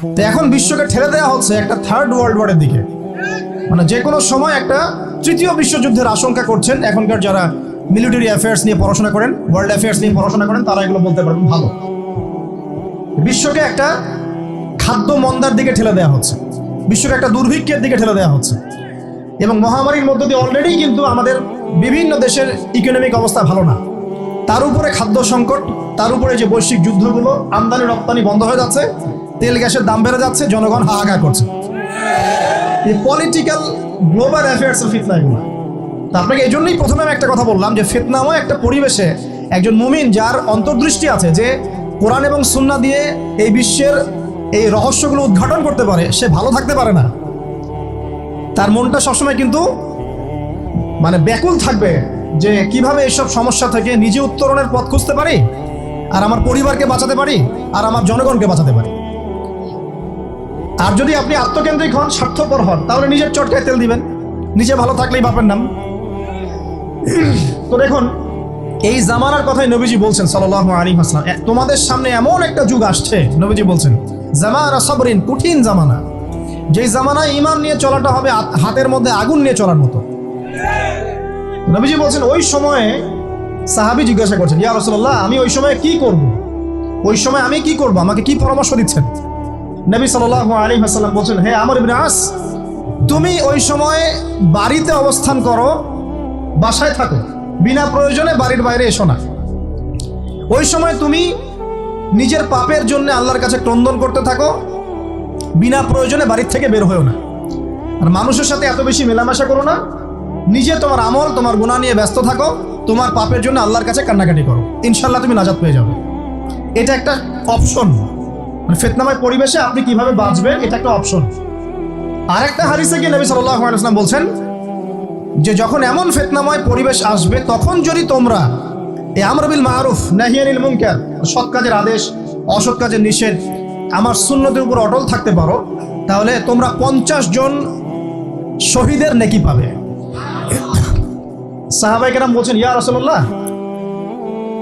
তো এখন বিশ্বকে ঠেলে দেওয়া হচ্ছে একটা থার্ড ওয়ার্ল্ড ওয়ারের দিকে, মানে যে কোনো সময় একটা তৃতীয় বিশ্বযুদ্ধের আশঙ্কা করছেন এখনকার যারা মিলিটারি অ্যাফেয়ার্স নিয়ে পড়াশোনা করেন, ওয়ার্ল্ড অ্যাফেয়ার্স নিয়ে পড়াশোনা করেন, তারা এগুলো বলতে পারবেন ভালো। বিশ্বকে একটা খাদ্য মন্দার দিকে ঠেলে দেওয়া হচ্ছে, বিশ্বকে একটা দুর্ভিক্ষের দিকে ঠেলে দেওয়া হচ্ছে, এবং মহামারীর মধ্য দিয়ে অলরেডি কিন্তু আমাদের বিভিন্ন দেশের ইকোনমিক অবস্থা ভালো না, তার উপরে খাদ্য সংকট, তার উপরে যে বৈশ্বিক যুদ্ধগুলো, আমদানি রপ্তানি বন্ধ হয়ে যাচ্ছে, তেল গ্যাসের দাম বেড়ে যাচ্ছে, জনগণ হাহাকার করছে। এই পলিটিক্যাল গ্লোবাল অ্যাফেয়ার্সের ফিতনা এগুলো। তা আপনাকে এই জন্যই প্রথমে আমি একটা কথা বললাম যে ফিতনাময় একটা পরিবেশে একজন মুমিন যার অন্তর্দৃষ্টি আছে, যে কোরআন এবং সুন্নাহ দিয়ে এই বিশ্বের এই রহস্যগুলো উদ্ঘাটন করতে পারে, সে ভালো থাকতে পারে না। তার মনটা সবসময় কিন্তু মানে ব্যাকুল থাকবে যে কিভাবে এইসব সমস্যা থেকে নিজে উত্তরণের পথ খুঁজতে পারি, আর আমার পরিবারকে বাঁচাতে পারি, আর আমার জনগণকে বাঁচাতে পারি। আর যদি আপনি আত্মকেন্দ্রিক হন, স্বার্থপর হন, তাহলে নিজের চটকায় তেল দিবেন, নিজে ভালো থাকলেই বাপের নাম। তো দেখুন, এই জামানার কথাই নবীজি বলছেন সাল্লাল্লাহু আলাইহি ওয়াসাল্লাম, তোমাদের সামনে এমন একটা যুগ আসছে, নবীজি বলছেন জামানা সাবরিন, কঠিন জামানা, যেই জামানায় ঈমান নিয়ে চলাটা হবে হাতের মধ্যে আগুন নিয়ে চলার মতো। নবীজি বলছেন ওই সময়ে সাহাবী জিজ্ঞাসা করছেন, ইয়া রাসূলুল্লাহ, আমি ওই সময়ে কি করব? ওই সময় আমি কি করব? আমাকে কি পরামর্শ দিচ্ছেন? নবী সাল্লাল্লাহু আলাইহি ওয়াসাল্লাম বলছেন, হে আমর ইবনে আস, তুমি ওই সময়ে বাড়িতে অবস্থান করো, বাসায় থাকো, বিনা প্রয়োজনে বাড়ির বাইরে এসো না। ওই সময় তুমি নিজের পাপের জন্য আল্লাহর কাছে ক্রন্দন করতে থাকো, বিনা প্রয়োজনে বাড়ির থেকে বের হয়েও না। আর মানুষের সাথে এত বেশি মেলামেশা করো না, নিজে তোমার আমল, তোমার গুনাহ নিয়ে ব্যস্ত থাকো, তোমার পাপের জন্য আল্লাহর কাছে কান্নাকাটি করো, ইনশাআল্লাহ তুমি নাজাত পেয়ে যাবে। এটা একটা অপশন, মানে ফিতনাময় পরিবেশে আপনি কিভাবে বাঁচবেন, এটা একটা অপশন। আর একটা হাদিসে গিয়ে নবী সাল্লাল্লাহু আলাইহি ওয়াসাল্লাম বলছেন যে যখন এমন ফিতনাময় পরিবেশ আসবে, তখন যদি তোমরা এই আমর বিল মারুফ নাহি আনিল মুনকার, সৎ কাজের আদেশ, অসৎ কাজের নিষেধ, আমার সুন্নতের উপর অটল থাকতে পারো, তাহলে তোমরা 50 জন শহীদের নেকি পাবে। সাহাবায়ে কেরাম বলছেন, ইয়া রাসূলুল্লাহ,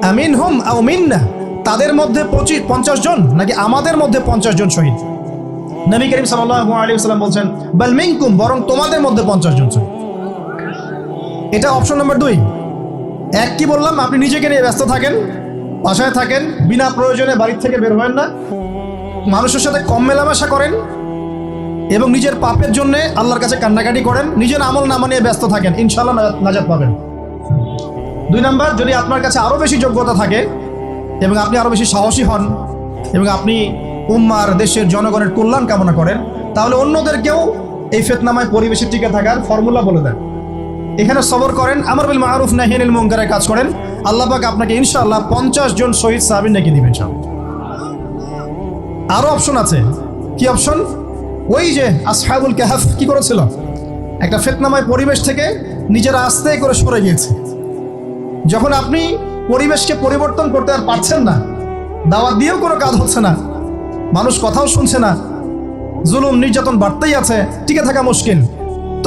আমিনহুম আও মিন্না, তাদের মধ্যে 50 জন নাকি আমাদের মধ্যে 50 জন শহীদ? নবী করিম সাল্লাল্লাহু আলাইহি ওয়াসাল্লাম বলছেন, বাল মিনকুম, বরং তোমাদের মধ্যে 50 জন শহীদ। এটা অপশন নাম্বার 2। এক কি বললাম, আপনি নিজেকে নিয়ে ব্যস্ত থাকেন, বাসায় থাকেন, বিনা প্রয়োজনে বাড়ির থেকে বের হবেন না, মানুষের সাথে কম মেলামেশা করেন, এবং নিজের পাপের জন্য আল্লাহর কাছে কান্নাকাটি করেন, নিজের আমল নামা নিয়ে ব্যস্ত থাকেন, ইনশাআল্লাহ নাজাত পাবেন। 2 নাম্বার, যদি আপনার কাছে আরো বেশি যোগ্যতা থাকে এবং আপনি আরো বেশি সাহসী হন এবং আপনি উম্মার, দেশের জনগণের কল্যাণ কামনা করেন, তাহলে অন্যদেরকেও এই ফিতনাময় পরিবেশে টিকে থাকার ফর্মুলা বলে দেন। এখানে সবর করেন, আমর বিল মারুফ নাহি আনিল মুনকারের কাজ করেন, আল্লাহ পাক আপনাকে ইনশাআল্লাহ 50 জন শহীদ সাহাবীর নেকি দিবেন। আরো অপশন আছে। কি অপশন? ওই যে আসহাবুল কাহফ কি করেছিল, একটা ফিতনাময় পরিবেশ থেকে নিজেরা আস্তে করে সরে গিয়েছে। যখন আপনি পরিবেশকে পরিবর্তন করতে আর পারছেন না, দাওয়াত দিয়েও কোনো কাজ হচ্ছে না, মানুষ কথাও শুনছে না, জুলুম নির্যাতন বাড়তেই আছে, টিকে থাকা মুশকিল,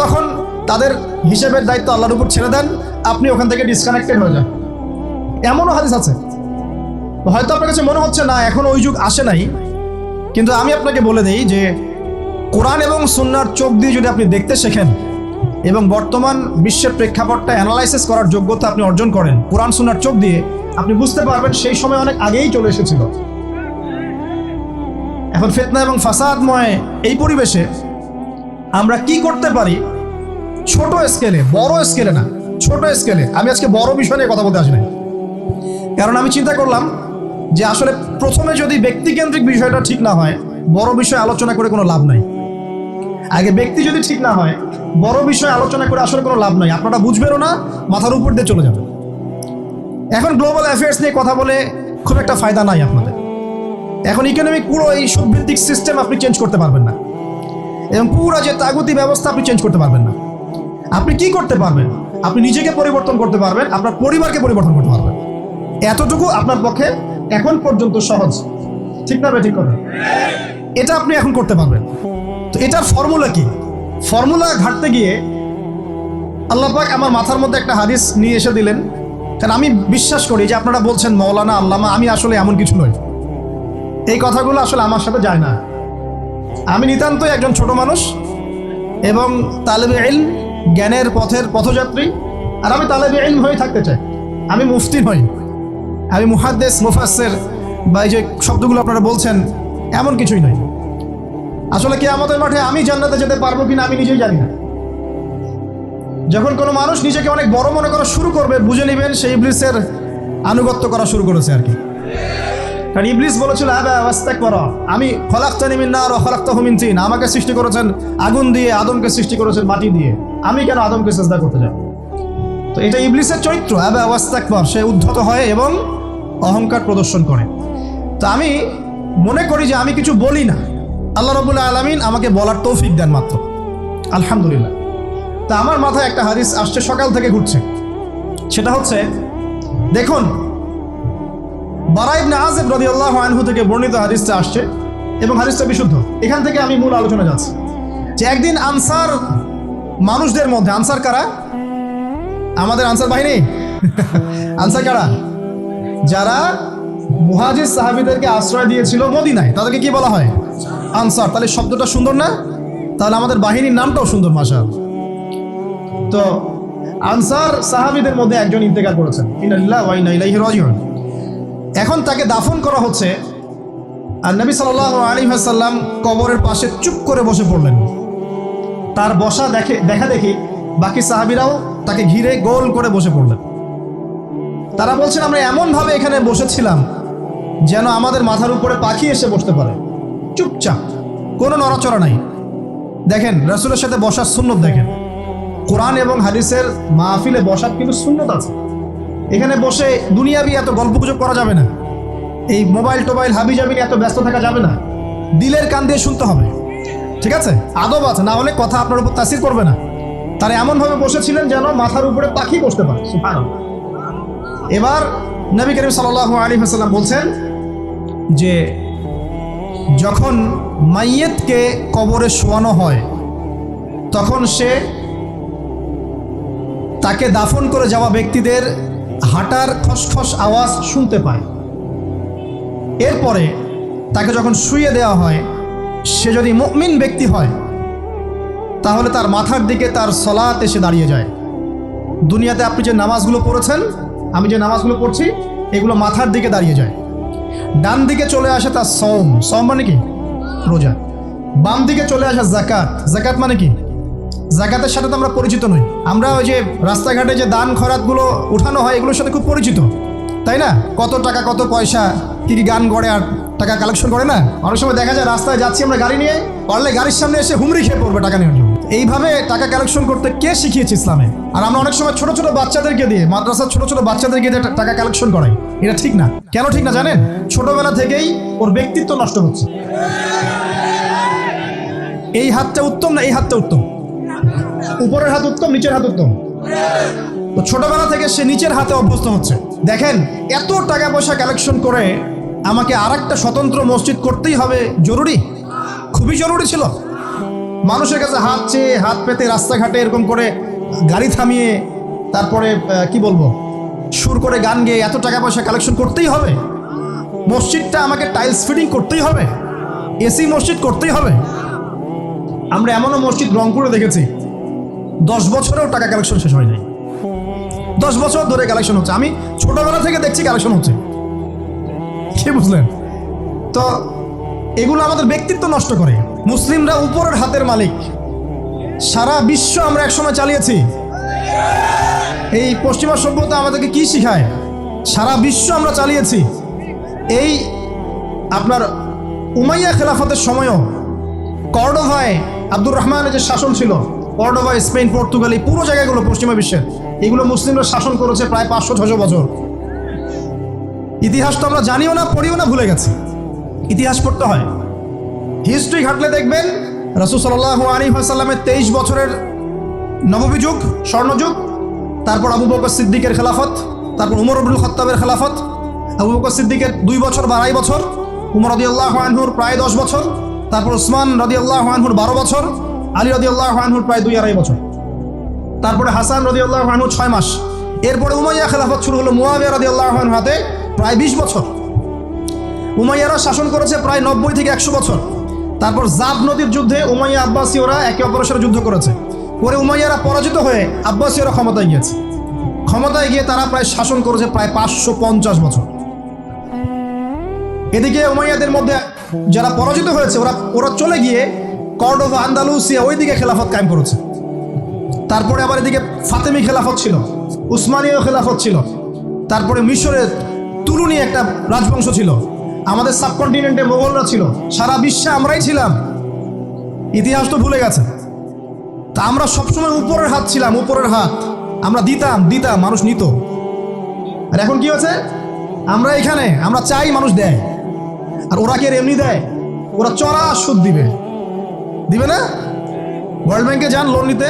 তখন তাদের হিসেবের দায়িত্ব আল্লাহর উপর ছেড়ে দেন, আপনি ওখান থেকে ডিসকানেক্টেড হয়ে যান। এমনও হাদিস আছে। হয়তো আপনার কাছে মনে হচ্ছে না এখন ওই যুগ আসে নাই, কিন্তু আমি আপনাকে বলে দেই যে কোরআন এবং সুন্নাহর চোখ দিয়ে যদি আপনি দেখতে শেখেন এবং বর্তমান বিশ্বের প্রেক্ষাপটটা অ্যানালাইসিস করার যোগ্যতা আপনি অর্জন করেন কোরআন সুন্নাহর চোখ দিয়ে, আপনি বুঝতে পারবেন সেই সময় অনেক আগেই চলে এসেছিল। এখন ফিতনা এবং ফাসাদময় এই পরিবেশে আমরা কি করতে পারি, ছোট স্কেলে, বড় স্কেলে না, ছোট স্কেলে। আমি আজকে বড় বিষয় নিয়ে কথা বলতে আসি না, কারণ আমি চিন্তা করলাম যে আসলে প্রথমে যদি ব্যক্তিকেন্দ্রিক বিষয়টা ঠিক না হয়, বড় বিষয় আলোচনা করে কোনো লাভ নাই। আগে ব্যক্তি যদি ঠিক না হয়, বড় বিষয় আলোচনা করে আসলে কোনো লাভ নাই, আপনারা বুঝবেনও না, মাথার উপর দিয়ে চলে যাবে। এখন গ্লোবাল অ্যাফেয়ার্স নিয়ে কথা বলে খুব একটা ফায়দা নাই আপনাদের। এখন ইকোনমিক পুরো এই সুদভিত্তিক সিস্টেম আপনি চেঞ্জ করতে পারবেন না, এবং পুরো যে তাগুতি ব্যবস্থা আপনি চেঞ্জ করতে পারবেন না। আপনি কি করতে পারবেন? আপনি নিজেকে পরিবর্তন করতে পারবেন, আপনার পরিবারকে পরিবর্তন করতে পারবেন। এতটুকু আপনার পক্ষে এখন পর্যন্ত সহজ, ঠিক না? ঠিক কথা। এটা আপনি এখন করতে পারবেন। তো এটার ফর্মুলা কি? ফর্মুলা ঘাটতে গিয়ে আল্লাহ পাক আমার মাথার মধ্যে একটা হাদিস নিয়ে এসে দিলেন। কারণ আমি বিশ্বাস করি যে আপনারা বলছেন মৌলানা, আল্লামা, আমি আসলে এমন কিছু নই, এই কথাগুলো আসলে আমার সাথে যায় না। আমি নিতান্তই একজন ছোট মানুষ এবং তালেবে ইলম, জ্ঞানের পথের পথযাত্রী। আর আমি তালেবে ইলম হয়ে থাকতে চাই। আমি মুফতি নই, আমি মুহাদ্দিস, মুফাসসির বা এই যে শব্দগুলো আপনারা বলছেন এমন কিছুই নয়। আসলে কিয়ামতের মাঠে আমি জান্নাতে যেতে পারবো কিনা আমি নিজেই জানি না। যখন কোনো মানুষ নিজেকে অনেক বড় মনে করা শুরু করবে, বুঝে নেবেন সেই ইবলিসের আনুগত্য করা শুরু করেছে আর কি। কারণ ইবলিস বলেছিল আবা ওয়াস্তাকবারা, আমি খলাকতানি মিন নার ওয়া খলাকতাহু মিন তিন, আমাকে সৃষ্টি করেছেন আগুন দিয়ে, আদমকে সৃষ্টি করেছেন মাটি দিয়ে, আমি কেন আদমকে সিজদা করতে যাব? তো এটা ইবলিসের চরিত্র, আবা ওয়াস্তাকবার, সে উদ্ধত হয় এবং অহংকার প্রদর্শন করে। তো আমি মনে করি যে আমি কিছু বলি না, আল্লাহ রাব্বুল আলামিন আমাকে বলার তৌফিক দেন মাত্র, আলহামদুলিল্লাহ। তা আমার মাথায় একটা হাদিস আসছে, সকাল থেকে ঘুরছে। সেটা হচ্ছে, দেখুন বারা ইবনে আযিব রাদিয়াল্লাহু আনহু থেকে বর্ণিত হাদিসটা আসছে এবং হাদিসটা বিশুদ্ধ। এখান থেকে আমি মূল আলোচনা যাচ্ছি যে একদিন আনসার মানুষদের মধ্যে, আনসার কারা? আমাদের আনসার বাহিনী। আনসার কারা? যারা মুহাজির সাহাবীদেরকে আশ্রয় দিয়েছিল মদিনায়, তাদেরকে কি বলা হয়? আনসার। তাহলে শব্দটা সুন্দর না? তাহলে আমাদের বাহিনীর নামটাও সুন্দর, মাশাআল্লাহ। তো আনসার সাহাবীদের মধ্যে একজন ইন্তেকাল করেছেন, ইন্না লিল্লাহি ওয়া ইন্না ইলাইহি রাজিউন। এখন তাকে দাফন করা হচ্ছে, আর নবী সাল্লাল্লাহু আলাইহি ওয়াসাল্লাম কবরের পাশে চুপ করে বসে পড়লেন। তার বসা দেখা দেখি বাকি সাহাবীরাও তাকে ঘিরে গোল করে বসে পড়লেন। তারা বলছেন আমরা এমনভাবে এখানে বসেছিলাম যেন আমাদের মাথার উপরে পাখি এসে বসতে পারে, চুপচাপ, কোনো নড়াচড়া নাই। দেখেন রাসূলের সাথে বসার সুন্নত, দেখেন কোরআন এবং হাদিসের মাহফিলে বসার কিন্তু সুন্নত আছে। এখানে বসে দুনিয়াবি এত গল্পগুজব করা যাবে না, এই মোবাইল টোবাইল হাবি জাবি নিয়ে এত ব্যস্ত থাকা যাবে না, দিলের কান দিয়ে শুনতে হবে, ঠিক আছে? আদব আছে, না হলে কথা আপনার উপর তাসির করবে না। তারা এমনভাবে বসেছিলেন যেন মাথার উপরে পাখি বসতে পারে, সুবহানাল্লাহ। এবার নবী করিম সাল্লাল্লাহু আলাইহি ওয়াসাল্লাম বলছেন যে যখন মাইয়েতকে কবরে শোয়ানো হয় তখন সে তাকে দাফন করে যাওয়া ব্যক্তিদের হাঁটার খসখস আওয়াজ শুনতে পায়। এরপরে তাকে যখন শুইয়ে দেওয়া হয়, সে যদি মুমিন ব্যক্তি হয় তাহলে তার মাথার দিকে তার সলাত এসে দাঁড়িয়ে যায়। দুনিয়াতে আপনি যে নামাজগুলো পড়েছেন, আমি যে নামাজগুলো পড়ছি, এগুলো মাথার দিকে দাঁড়িয়ে যায়। ডান দিকে চলে আসে তার সওম, সওম মানে কি? রোজা। বাম দিকে চলে আসে যাকাত, যাকাত মানে কি? যাকাতের সাথে তো আমরা পরিচিত নই। আমরা ওই যে রাস্তাঘাটে যে দান খরাতগুলো উঠানো হয় এগুলোর সাথে খুব পরিচিত, তাই না? কত টাকা, কত পয়সা, কি কি গান গড়ে আর টাকা কালেকশন করে না? অনেক সময় দেখা যায় রাস্তায় যাচ্ছি আমরা গাড়ি নিয়ে, পারলে গাড়ির সামনে এসে হুমড়ি খেয়ে পড়বে টাকা নেওয়ার জন্য। এইভাবে টাকা কালেকশন করতে কে শিখিয়েছে ইসলামে? আর আমরা অনেক সময় ছোট ছোট বাচ্চাদেরকে দিয়ে, মাদ্রাসার ছোট ছোট বাচ্চাদেরকে দিয়ে টাকা কালেকশন করাই। এটা ঠিক না। কেন ঠিক না জানেন? ছোটবেলা থেকেই ওর ব্যক্তিত্ব নষ্ট হচ্ছে। এই হাতটা উত্তম না এই হাতটা উত্তম? উপরের হাত উত্তম, নিচের হাত উত্তম? তো ছোটবেলা থেকে সে নিচের হাতে অভ্যস্ত হচ্ছে। দেখেন এত টাকা পয়সা কালেকশন করে আমাকে আরেকটা স্বতন্ত্র মসজিদ করতেই হবে, জরুরি, খুবই জরুরি ছিল। মানুষের কাছে হাত চেয়ে, হাত পেতে রাস্তাঘাটে এরকম করে গাড়ি থামিয়ে, তারপরে কি বলবো, সুর করে গান গেয়ে এত টাকা পয়সা কালেকশন করতেই হবে? মসজিদটা আমাকে টাইলস ফিটিং করতেই হবে, এসি মসজিদ করতেই হবে? আমরা এমনও মসজিদ রংপুরে দেখেছি 10 বছরেও টাকা কালেকশন শেষ হয় নাই, 10 বছর ধরে কালেকশন হচ্ছে। আমি ছোটবেলা থেকে দেখছি কালেকশন হচ্ছে, কি বুঝলেন? তো এগুলো আমাদের ব্যক্তিত্ব নষ্ট করে। মুসলিমরা উপরের হাতের মালিক। সারা বিশ্ব আমরা একসময় চালিয়েছি। এই পশ্চিমা সভ্যতা আমাদেরকে কি শিখায়? সারা বিশ্ব আমরা চালিয়েছি। এই আপনার উমাইয়া খেলাফতের সময়ও কর্ডোভায় আব্দুর রহমানের যে শাসন ছিল, কর্ডোভায়, স্পেন, পর্তুগাল, এই পুরো জায়গাগুলো পশ্চিমা বিশ্বের, এগুলো মুসলিমরা শাসন করেছে প্রায় 500-600 বছর। ইতিহাস তো আমরা জানিও না, পড়িও না, ভুলে গেছি। ইতিহাস পড়তে হয়। হিস্ট্রি ঘাটলে দেখবেন রাসূল সাল্লাল্লাহু আলাইহি ওয়াসাল্লামের 23 বছরের নববী যুগ, স্বর্ণযুগ, তারপর আবু বকর সিদ্দিকের খেলাফত, তারপর উমর ইবনুল খাত্তাবের খেলাফত। আবু বকর সিদ্দিকের 2 বছর বা 2.5 বছর, উমর রাদিয়াল্লাহু আনহুর প্রায় 10 বছর, তারপর উসমান রাদিয়াল্লাহু আনহুর 12 বছর, আলী রাদিয়াল্লাহু আনহুর প্রায় 2-2.5 বছর, তারপরে হাসান রাদিয়াল্লাহু আনহু 6 মাস। এরপরে উমাইয়া খেলাফত শুরু হলো মুয়াবিয়া রাদিয়াল্লাহু আনহুর হাতে, প্রায় 20 বছর। উমাইয়ারা শাসন করেছে প্রায় 90 থেকে 100 বছর। তারপর জাব নদীর যুদ্ধে উমাইয়া আব্বাসীয়রা একে অপরের সাথে যুদ্ধ করেছে, পরে উমাইয়ারা পরাজিত হয়ে আব্বাসীয়রা ক্ষমতায় গিয়েছে। ক্ষমতায় গিয়ে তারা প্রায় শাসন করেছে প্রায় 550 বছর। এদিকে উমাইয়াদের মধ্যে যারা পরাজিত হয়েছে ওরা চলে গিয়ে কর্ডোভা, আন্দালুসিয়া ওইদিকে খেলাফত কায়েম করেছে। তারপরে আবার এদিকে ফাতেমি খেলাফত ছিল, উসমানীয় খেলাফত ছিল, তারপরে মিশরের তুরুনি একটা রাজবংশ ছিল, আমাদের সাবকন্টিনেন্টে মোগলরা ছিল, সারা বিশ্বে আমরাই ছিলাম। ইতিহাস তো ভুলে গেছে। তা আমরা সবসময় উপরের হাত ছিলাম, উপরের হাত আমরা দিতাম, মানুষ নিত। আর এখন কি হয়েছে? আমরা এখানে আমরা চাই, মানুষ দেয়। আর ওরা কি এমনি দেয়? ওরা চড়া সুদ দিবে না? ওয়ার্ল্ড ব্যাংকে যান লোন নিতে,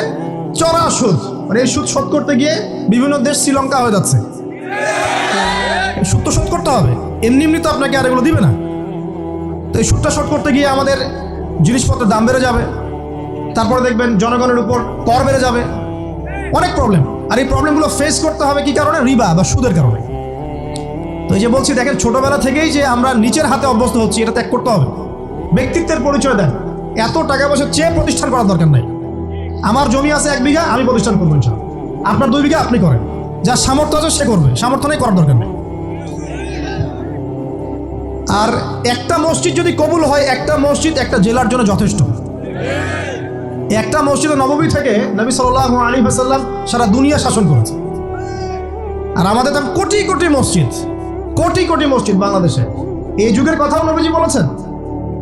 চড়া সুদ। আর এই সুদ শোধ করতে গিয়ে বিভিন্ন দেশ শ্রীলঙ্কা হয়ে যাচ্ছে। সুদ তো শোধ করতে হবে, এমনি তো আপনাকে আর এগুলো দিবে না। তো এই সুদটা শোধ করতে গিয়ে আমাদের জিনিসপত্রের দাম বেড়ে যাবে, তারপরে দেখবেন জনগণের উপর কর বেড়ে যাবে, অনেক প্রবলেম। আর এই প্রবলেমগুলো ফেস করতে হবে কি কারণে? রিবা বা সুদের কারণে। তো এই যে বলছি, দেখেন ছোটবেলা থেকেই যে আমরা নিচের হাতে অভ্যস্ত হচ্ছি, এটা ত্যাগ করতে হবে। ব্যক্তিত্বের পরিচয় দেন, এত টাকা পয়সা চেয়ে প্রতিষ্ঠান করার দরকার নাই। আমার জমি আছে 1 বিঘা, আমি প্রতিষ্ঠান করবো ইনশাআল্লাহ। আপনার 2 বিঘা আপনি করেন, যার সামর্থ্য আছে সে করবে, সামর্থ্য নেই করার দরকার নেই। আর একটা মসজিদ যদি কবুল হয়, একটা মসজিদ একটা জেলার জন্য যথেষ্ট। একটা মসজিদে নববী থেকে নবী সাল্লাল্লাহু আলাইহি ওয়াসাল্লাম সারা দুনিয়া শাসন করেছে। আর আমাদের তো কোটি কোটি মসজিদ বাংলাদেশে। এই যুগের কথাও নবীজি বলেছেন,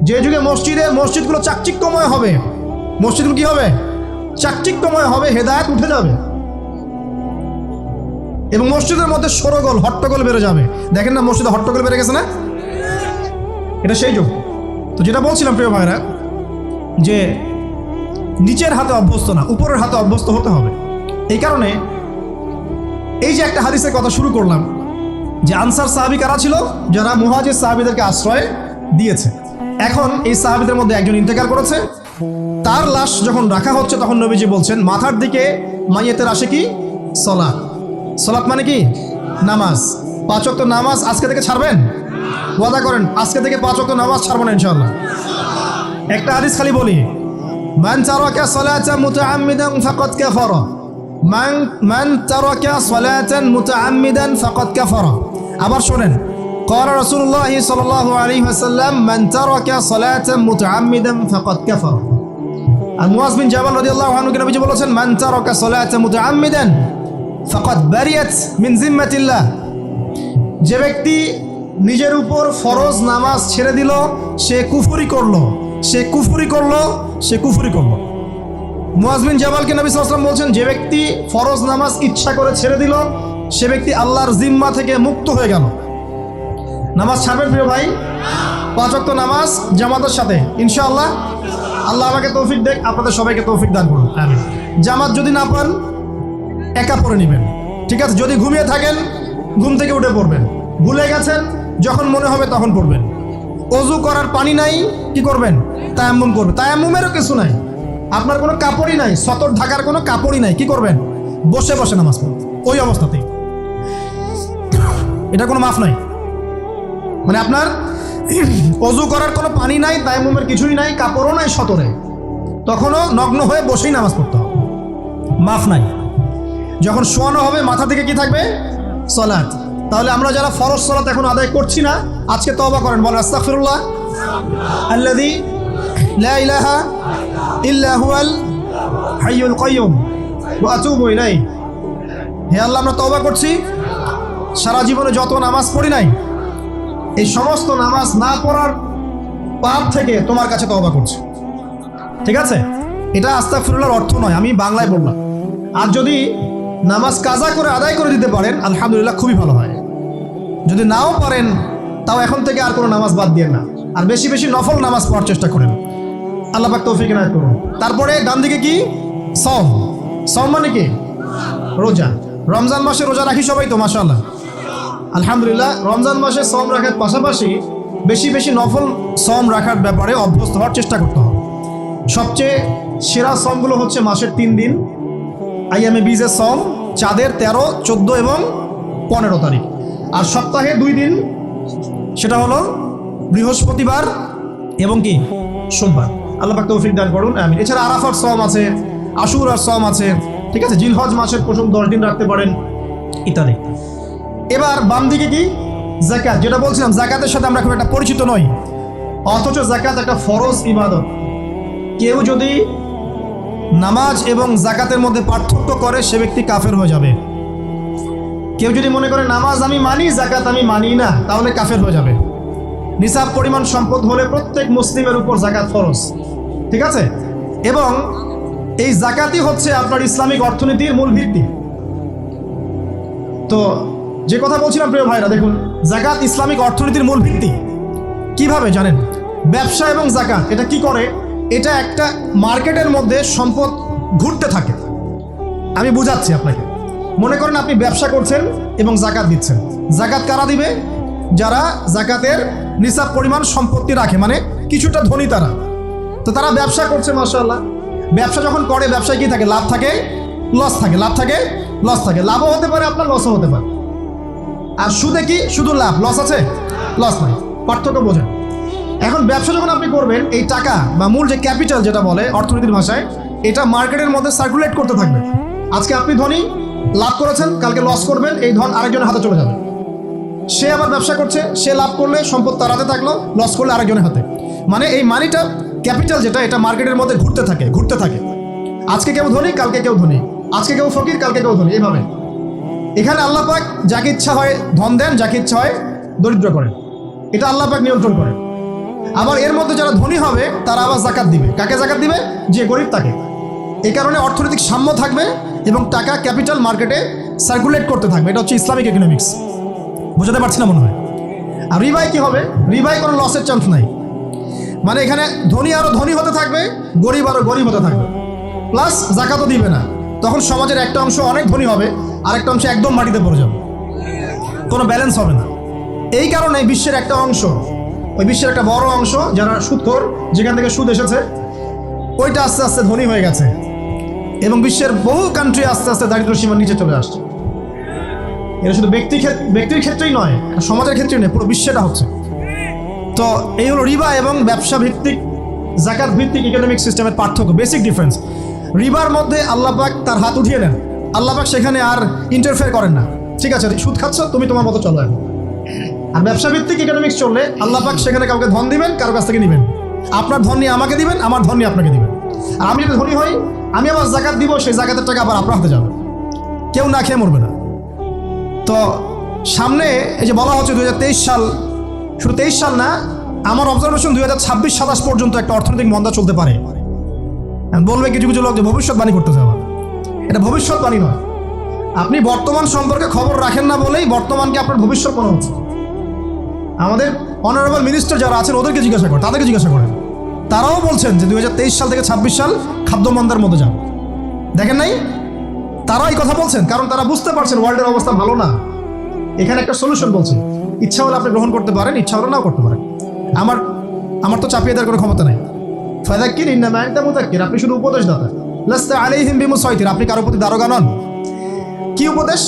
যে যুগে মসজিদগুলো চাকচিক্যময় হবে, মসজিদগুলো কি হবে? চাকচিক্যময় হবে, হেদায়েত উঠে যাবে এবং মসজিদের মধ্যে সরগোল হট্টগোল বেড়ে যাবে। দেখেন না মসজিদে হট্টগোল বেড়ে গেছে না? এটা সেই যুগ। তো যেটা বলছিলাম প্রিয় ভাইরা, যে নিচের হাতে অভ্যস্ত না, উপরের হাতে অভ্যস্ত হতে হবে। এই কারণে এই যে একটা হাদিসের কথা শুরু করলাম, যে আনসার সাহাবী কারা ছিল? যারা মুহাজির সাহাবীদেরকে আশ্রয় দিয়েছে। এখন এই সাহাবীদের মধ্যে একজন ইন্তেকাল করেছে, তার লাশ যখন রাখা হচ্ছে তখন নবীজি বলছেন মাথার দিকে মাইয়েতের আসে কি? সলাত। সলাত মানে কি? নামাজ। 5 ওয়াক্ত নামাজ আজকে থেকে ছাড়বেন? ওয়াদা করেন আজকে থেকে 5 ওয়াক্ত নামাজ ছাড়বো না ইনশাআল্লাহ। একটা হাদিস খালি বলি, মান তারাকা সালাতান মুতাআম্মিদান ফাকাদ কাফারা, মান তারাকা সালাতান মুতাআম্মিদান ফাকাদ কাফারা। আবার শুনেন, قال رسول الله صلى الله عليه وسلم من ترك صلاة متعمدا فقد كفر। আর মুয়াজ বিন জাবাল রাদিয়াল্লাহু আনহু কে নবীজি বলেছেন মান তারাকা সালাতা মুতাআম্মিদান ফাকাদ বারিয়াত মিন জিম্মাতিল্লাহ। যে ব্যক্তি নিজের উপর ফরজ নামাজ ছেড়ে দিল, সে কুফরি করলো। মুয়াজ বিন জাবালকে নবী সাল্লাল্লাহু আলাইহি ওয়াসাল্লাম বলছেন, যে ব্যক্তি ফরজ নামাজ ইচ্ছা করে ছেড়ে দিল, সে ব্যক্তি আল্লাহর জিম্মা থেকে মুক্ত হয়ে গেল। নামাজ ছাড়বেন প্রিয় ভাই, 5 ওয়াক্ত নামাজ জামাতের সাথে ইনশাআল্লাহ। আল্লাহ আমাকে তৌফিক দেখ, আপনাদের সবাইকে তৌফিক দান করুন, আমিন। জামাত যদি না পান একা পড়ে নেবেন, ঠিক আছে? যদি ঘুমিয়ে থাকেন ঘুম থেকে উঠে পড়বেন, ভুলে গেছেন যখন মনে হবে তখন পড়বেন। অজু করার পানি নাই, কি করবেন? তায়াম্মুম করবেন। তায়াম্মুমেরও কিছু নাই, আপনার কোনো কাপড়ই নাই, সতর ঢাকার কোনো কাপড়ই নাই, কি করবেন? বসে নামাজ পড়বেন ওই অবস্থাতেই। এটা কোনো মাফ নাই। মানে আপনার অজু করার কোনো পানি নাই, তায়াম্মুমের কিছুই নাই, কাপড়ও নাই সতরে, তখনও নগ্ন হয়ে বসেই নামাজ পড়তে হবে, মাফ নাই। যখন শোয়ানো হবে মাথা থেকে কি থাকবে? সালাত। তাহলে আমরা যারা ফরজ সালাত এখন আদায় করছি না, আজকে তওবা করেন, বলেন আস্তাগফিরুল্লাহ আল্লাযী লা ইলাহা ইল্লা হুয়াল হাইয়ুল কাইয়্যুম ওয়া আতুবু ইলাইহি। হে আল্লাহ, আমরা তওবা করছি, সারা জীবনে যত নামাজ পড়ি নাই, এই সমস্ত নামাজ না পড়ার পাপ থেকে তোমার কাছে তওবা করছি। ঠিক আছে? এটা আস্তাগফিরুল্লাহর অর্থ নয়, আমি বাংলায় বললাম। আর যদি নামাজ কাজা করে আদায় করে দিতে পারেন আলহামদুলিল্লাহ, খুবই ভালো হয়। যদি নাও পারেন তাও এখন থেকে আর কোনো নামাজ বাদ দিয়ে না, আর বেশি নফল নামাজ পড়ার চেষ্টা করেন। আল্লাহ পাক তৌফিক ইনায়াত করুন। তারপরে ডান দিকে কি? সওম। সওম মানে কি? রোজা। রমজান মাসে রোজা রাখি সবাই তো, মাশাআল্লাহ, আলহামদুলিল্লাহ। রমজান মাসে সওম রাখার পাশাপাশি বেশি নফল সওম রাখার ব্যাপারে অভ্যস্ত হওয়ার চেষ্টা করতে হবে। সবচেয়ে সেরা সওমগুলো হচ্ছে মাসের 3 দিন, আইয়ামে বীজের সওম, চাঁদের 13, 14 এবং 15 তারিখ। আর সপ্তাহে 2 দিন, সেটা হলো বৃহস্পতিবার এবং কি সোমবার। আল্লাহ পাক তৌফিক দান করুন, আমিন। এছাড়া আরাফার সওম আছে, আশুরার সওম আছে, ঠিক আছে, জিলহজ মাসের প্রথম 10 দিন রাখতে পারেন ইত্যাদি। এবার বাম দিকে কি যাকাত, যেটা বলছিলাম যাকাতের সাথে আমরা খুব একটা পরিচিত নই, অথচ যাকাত একটা ফরজ ইবাদত। কেউ যদি নামাজ এবং যাকাতের মধ্যে পার্থক্য করে সে ব্যক্তি কাফের হয়ে যাবে। কেউ যদি মনে করে নামাজ আমি মানি যাকাত আমি মানি না, তাহলে কাফের হয়ে যাবে। নিসাব পরিমাণ সম্পদ হলে প্রত্যেক মুসলিমের উপর যাকাত ফরজ, ঠিক আছে। এবং এই যাকাতই হচ্ছে আপনার ইসলামিক অর্থনীতির মূল ভিত্তি। তো যে কথা বলছিলাম প্রিয় ভাইরা, দেখুন যাকাত ইসলামিক অর্থনীতির মূল ভিত্তি। কিভাবে জানেন? ব্যবসা এবং যাকাত এটা কি করে? এটা একটা মার্কেটের মধ্যে সম্পদ ঘুরতে থাকে। আমি বুঝাচ্ছি আপনাকে। মনে করেন আপনি ব্যবসা করছেন এবং যাকাত দিচ্ছেন। যাকাত কারা দিবে? যারা যাকাতের নিসাব পরিমাণ সম্পত্তি রাখে, মানে কিছুটা ধনী তারা। তো তারা ব্যবসা করছে, মাশাআল্লাহ। ব্যবসা যখন করে ব্যবসায় কি থাকে? লাভ থাকে, লস থাকে, লাভ থাকে, লস থাকে। লাভও হতে পারে আপনার, লসও হতে পারে। আর সুদে কি? শুধু লাভ, লস আছে, লস নাই। পার্থক্য বোঝেন। এখন ব্যবসা যখন আপনি করবেন, এই টাকা বা মূল যে ক্যাপিটাল যেটা বলে অর্থনীতির ভাষায়, এটা মার্কেটের মধ্যে সার্কুলেট করতে থাকবে। আজকে আপনি ধনী, লাভ করেছেন, কালকে লস করবেন, এই ধন আরেকজনের হাতে চলে যাবে। সে আবার ব্যবসা করছে, সে লাভ করলে সম্পদ তার হাতে থাকলো, লস করলে আরেকজনের হাতে। মানে এই মানিটা, ক্যাপিটাল যেটা, এটা মার্কেটের মধ্যে ঘুরতে থাকে, ঘুরতে থাকে। আজকে কেউ ধনী, কালকে কেউ ধনী, আজকে কেউ ফকির, কালকে কেউ ধনী, এইভাবে। এখানে আল্লাহ পাক যাকে ইচ্ছা হয় ধন দেন, যাকে ইচ্ছা হয় দরিদ্র করেন। এটা আল্লাহ পাক নিয়ন্ত্রণ করেন। আবার এর মধ্যে যারা ধনী হবে তারা আবার যাকাত দিবে। কাকে যাকাত দিবে? যে গরিব তাকে। এই কারণে অর্থনৈতিক সাম্য থাকবে এবং টাকা ক্যাপিটাল মার্কেটে সার্কুলেট করতে থাকবে। এটা হচ্ছে ইসলামিক ইকোনমিক্স। বোঝাতে পারছি না মনে হয়। আর রিবাই কি হবে? রিবাই কোনো লসের চান্স নাই। মানে এখানে ধনী আরো ধনী হতে থাকবে, গরিব আরো গরিব হতে থাকবে, প্লাস যাকাতও দিবে না। তখন সমাজের একটা অংশ অনেক ধনী হবে, আরেকটা অংশ একদম মাটিতে পড়ে যাবে, কোনো ব্যালেন্স হবে না। এই কারণে বিশ্বের একটা অংশ, ওই বিশ্বের একটা বড় অংশ যারা সুদখোর, যেখান থেকে সুদ এসেছে, ওইটা আস্তে আস্তে ধনী হয়ে গেছে এবং বিশ্বের বহু কান্ট্রি আস্তে আস্তে দারিদ্র সীমার নিচে চলে আসছে। এটা শুধু ব্যক্তির ক্ষেত্রেই নয়, সমাজের ক্ষেত্রেই নয়, পুরো বিশ্বেটা হচ্ছে। তো এই হলো রিবা এবং ব্যবসা ভিত্তিক যাকাত ভিত্তিক ইকোনমিক সিস্টেমের পার্থক্য, বেসিক ডিফারেন্স। রিবার মধ্যে আল্লাহ পাক তার হাত উঠিয়ে নেন, আল্লাহ পাক সেখানে আর ইন্টারফেয়ার করেন না। ঠিক আছে, সুদ খাচ্ছ, তুমি তোমার মতো চলো এখন। আর ব্যবসা ভিত্তিক ইকোনমিক্স চললে আল্লাহ পাক সেখানে কাউকে ধন দিবেন, কারো কাছ থেকে নেবেন। আপনার ধন নিয়ে আমাকে দিবেন, আমার ধন নিয়ে আপনাকে দিবেন। আর আমি যদি ধনী হই, আমি আবার যাকাত দিব, সেই যাকাতের টাকা আবার আপনার হাতে যাবে, কেউ না খেয়ে মরবে না। তো সামনে এই যে বলা হচ্ছে 2023 সাল, শুধু 23 সাল না, আমার অবজারভেশন 2026-27 পর্যন্ত একটা অর্থনৈতিক মন্দা চলতে পারে। বলবে কিছু কিছু লোক যে ভবিষ্যৎবাণী করতে যাওয়া, এটা ভবিষ্যৎবাণী নয়। আপনি বর্তমান সম্পর্কে খবর রাখেন না বলেই বর্তমানকে আপনার ভবিষ্যৎ মনে হচ্ছে। আমাদের অনারেবল মিনিস্টার যারা আছেন ওদেরকে জিজ্ঞাসা করেন, তাদেরকে জিজ্ঞাসা করেন, তারাও বলছেন যে 2023 সাল থেকে 26 সাল খাদ্যমন্দার মধ্যে যান। দেখেন নাই? তারা এই কথা বলছেন কারণ তারা বুঝতে পারছেন ওয়ার্ল্ডের অবস্থা ভালো না। এখানে একটা সলিউশন বলছে, ইচ্ছা হলে আপনি গ্রহণ করতে পারেন, ইচ্ছা হলে নাও করতে পারেন। আমার তো চাপিয়ে দেওয়ার কোনো ক্ষমতা নাই। ফাযাক্কির ইন্নামা আনতা মুযাক্কির, আপনি শুধু উপদেশদাতা। লাস্তা আলাইহিম বিমুসাইতির, আপনি কারোর প্রতি দারোগা নন। কি উপদেশ?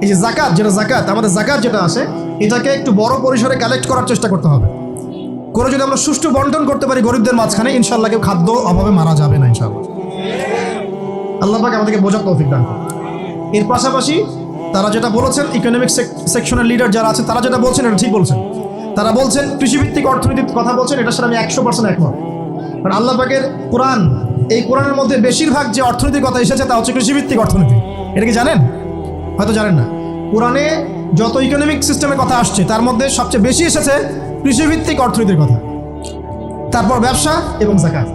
এই যে যাকাত, যেটা যাকাত, আমাদের যাকাত যেটা আছে, এটাকে একটু বড় পরিসরে কালেক্ট করার চেষ্টা করতে হবে। করে যদি আমরা সুষ্ঠু বন্টন করতে পারি গরিবদের মাঝখানে, ইনশাআল্লাহ কেউ খাদ্য অভাবে মারা যাবে না ইনশাআল্লাহ। আল্লাহ পাক আমাদেরকে বোঝার তৌফিক দান করুন। এর পাশাপাশি তারা যেটা বলেছেন, ইকোনমিক সেকশনের লিডার যারা আছে তারা যেটা বলছেন এটা ঠিক বলছেন। তারা বলছেন কৃষিভিত্তিক অর্থনীতির কথা বলছেন, এটার সাথে আমি 100% একমত। কারণ আল্লাহ পাকের কোরআন, এই কোরআনের মধ্যে বেশিরভাগ যে অর্থনীতির কথা এসেছে তা হচ্ছে কৃষিভিত্তিক অর্থনীতি। এটা কি জানেন? হয়তো জানেন না। কোরআনে যত ইকোনমিক সিস্টেমের কথা আসছে তার মধ্যে সবচেয়ে বেশি এসেছে কৃষিভিত্তিক অর্থনীতির কথা, তারপর ব্যবসা এবং যাকাত।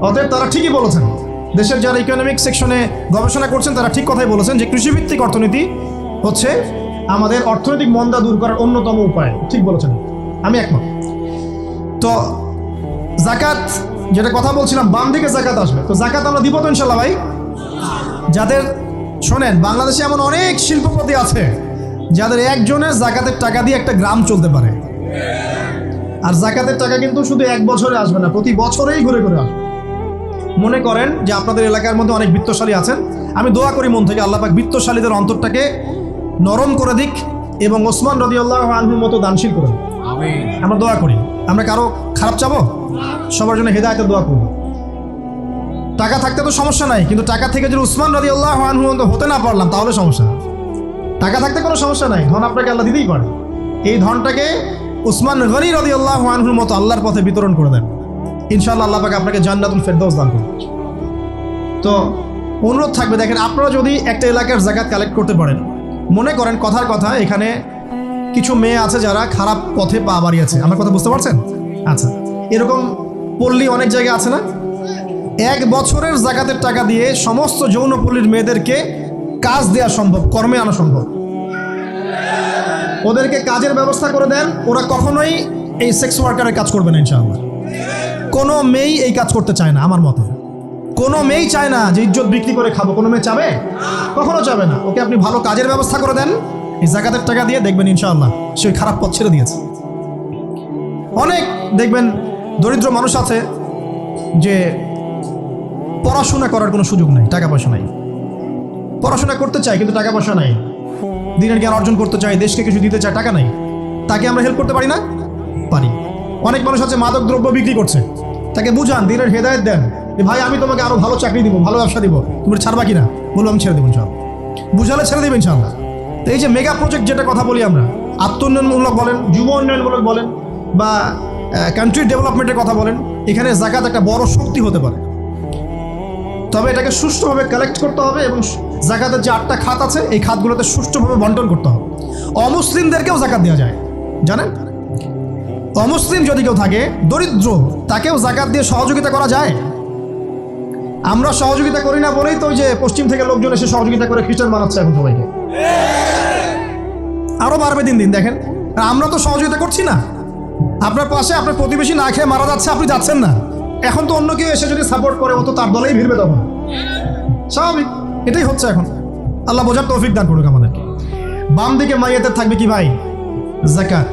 অতএব তারা ঠিকই বলেছেন, দেশের যারা ইকোনমিক সেকশনে গবেষণা করছেন তারা ঠিক কথাই বলেছেন যে কৃষিভিত্তিক অর্থনীতি হচ্ছে আমাদের অর্থনৈতিক মন্দা দূর করার অন্যতম উপায়। ঠিক বলেছেন, আমি একমত। তো যাকাত যেটা কথা বলছিলাম, বাম দিকে যাকাত আসবে। তো যাকাত আমরা দিব তো ইনশাল্লাহ ভাই। যাদের শোনেন, বাংলাদেশে এমন অনেক শিল্পপতি আছে যাদের একজনের যাকাতের টাকা দিয়ে একটা গ্রাম চলতে পারে। আর যাকাতের টাকা কিন্তু শুধু এক বছরে আসবে না, প্রতি বছরেই ঘুরে ঘুরে আসবে। মনে করেন যে আপনাদের এলাকার মধ্যে অনেক বিত্তশালী আছেন, আমি দোয়া করি মন থেকে আল্লাহ পাক বিত্তশালীদের অন্তরটাকে নরম করে দিক এবং ওসমান রাদিয়াল্লাহু আনহুর মতো দানশীল করে দিক। আমরা দোয়া করি, আমরা কারো খারাপ চাবো? সবার জন্য হেদায়েতের দোয়া করব। টাকা থাকতে তো সমস্যা নাই, কিন্তু টাকা থেকে যদি উসমান রাদিয়াল্লাহু আনহু হতে না পারলাম তাহলে সমস্যা। টাকা থাকতে কোনো সমস্যা নাই, ধন আপনাকে আল্লাহ দিতেই পারে। এই ধনটাকে উসমান গনি রাদিয়াল্লাহু আনহুর মতো আল্লাহর পথে বিতরণ করে দেন, ইনশাআল্লাহ আল্লাহ পাক আপনাকে জান্নাতুল ফেরদাউস দান করবেন। তো অনুরোধ থাকবে, দেখেন আপনারা যদি একটা এলাকার যাকাত কালেক্ট করতে পারেন, মনে করেন কথার কথা এখানে কিছু মেয়ে আছে যারা খারাপ পথে পা বাড়িয়েছে, আমার কথা বুঝতে পারছেন? আচ্ছা, এরকম পল্লী অনেক জায়গায় আছে না? 1 বছরের যাকাতের টাকা দিয়ে সমস্ত যৌনপল্লীর মেয়েদেরকে কাজ দেওয়া সম্ভব, কর্মে আনা সম্ভব। ওদেরকে কাজের ব্যবস্থা করে দেন, ওরা কখনোই এই সেক্স ওয়ার্কারের কাজ করবে না ইনশাআল্লাহ। কোনো মেয়েই এই কাজ করতে চায় না আমার মতে। কোনো মেয়েই চায় না যে ইজ্জত বিক্রি করে খাবো, কোনো মেয়ে চাবে? কখনো চাবে না। ওকে আপনি ভালো কাজের ব্যবস্থা করে দেন এই যাকাতের টাকা দিয়ে, দেখবেন ইনশাআল্লাহ সে খারাপ পথ ছেড়ে দিয়েছে। অনেক দেখবেন দরিদ্র মানুষ আছে যে পড়াশোনা করার কোনো সুযোগ নাই, টাকা পয়সা নাই, পড়াশোনা করতে চায় কিন্তু টাকা পয়সা নাই, দিনের জ্ঞান অর্জন করতে চায়, দেশকে কিছু দিতে চায়, টাকা নাই। তাকে আমরা হেল্প করতে পারি না? পারি। অনেক মানুষ আছে মাদক দ্রব্য বিক্রি করছে, তাকে বুঝান, দিনের হেদায়েত দেন, ভাই আমি তোমাকে আরো ভালো চাকরি দিব, ভালো ব্যবসা দিব, তুমি ছাড়বা কিনা? বলবো আমি ছেড়ে দেবো ইনশাআল্লাহ। বুঝালে ছেড়ে দেবেন ইনশাআল্লাহ। তো এই যে মেগা প্রজেক্ট যেটা কথা বলি আমরা, আত্ম উন্নয়নমূলক বলেন, যুব উন্নয়নমূলক বলেন, বা কান্ট্রি ডেভেলপমেন্টের কথা বলেন, এখানে যাকাত একটা বড় শক্তি হতে পারে। তবে এটাকে সুষ্ঠুভাবে কালেক্ট করতে হবে এবং যাকাতের যে 8টা খাত আছে এই খাতগুলোতে সুষ্ঠুভাবে বন্টন করতে হবে। অমুসলিমদেরকেও যাকাত দেওয়া যায়, জানেন? অমুসলিম যদি কেউ থাকে, দরিদ্র, তাকেও যাকাত দিয়ে সহযোগিতা করা যায়। আমরা সহযোগিতা করি না বলেই তো ওই যে পশ্চিম থেকে লোকজন এসে সহযোগিতা করে খ্রিস্টান বানাচ্ছে এখন সবাইকে। আরো বাড়বে দিন দিন, দেখেন। আর আমরা তো সহযোগিতা করছি না। আপনার পাশে আপনার প্রতিবেশী না খেয়ে মারা যাচ্ছে, আপনি যাচ্ছেন না। এখন তো অন্য কেউ এসে যদি সাপোর্ট করে, ও তো তার দলেই ভিড়বে তখন, স্বাভাবিক। এটাই হচ্ছে এখন। আল্লাহ বোঝার তৌফিক দান করুক আমাদেরকে। বাম দিকে মাইয়াতের থাকবে কি ভাই? যাকাত।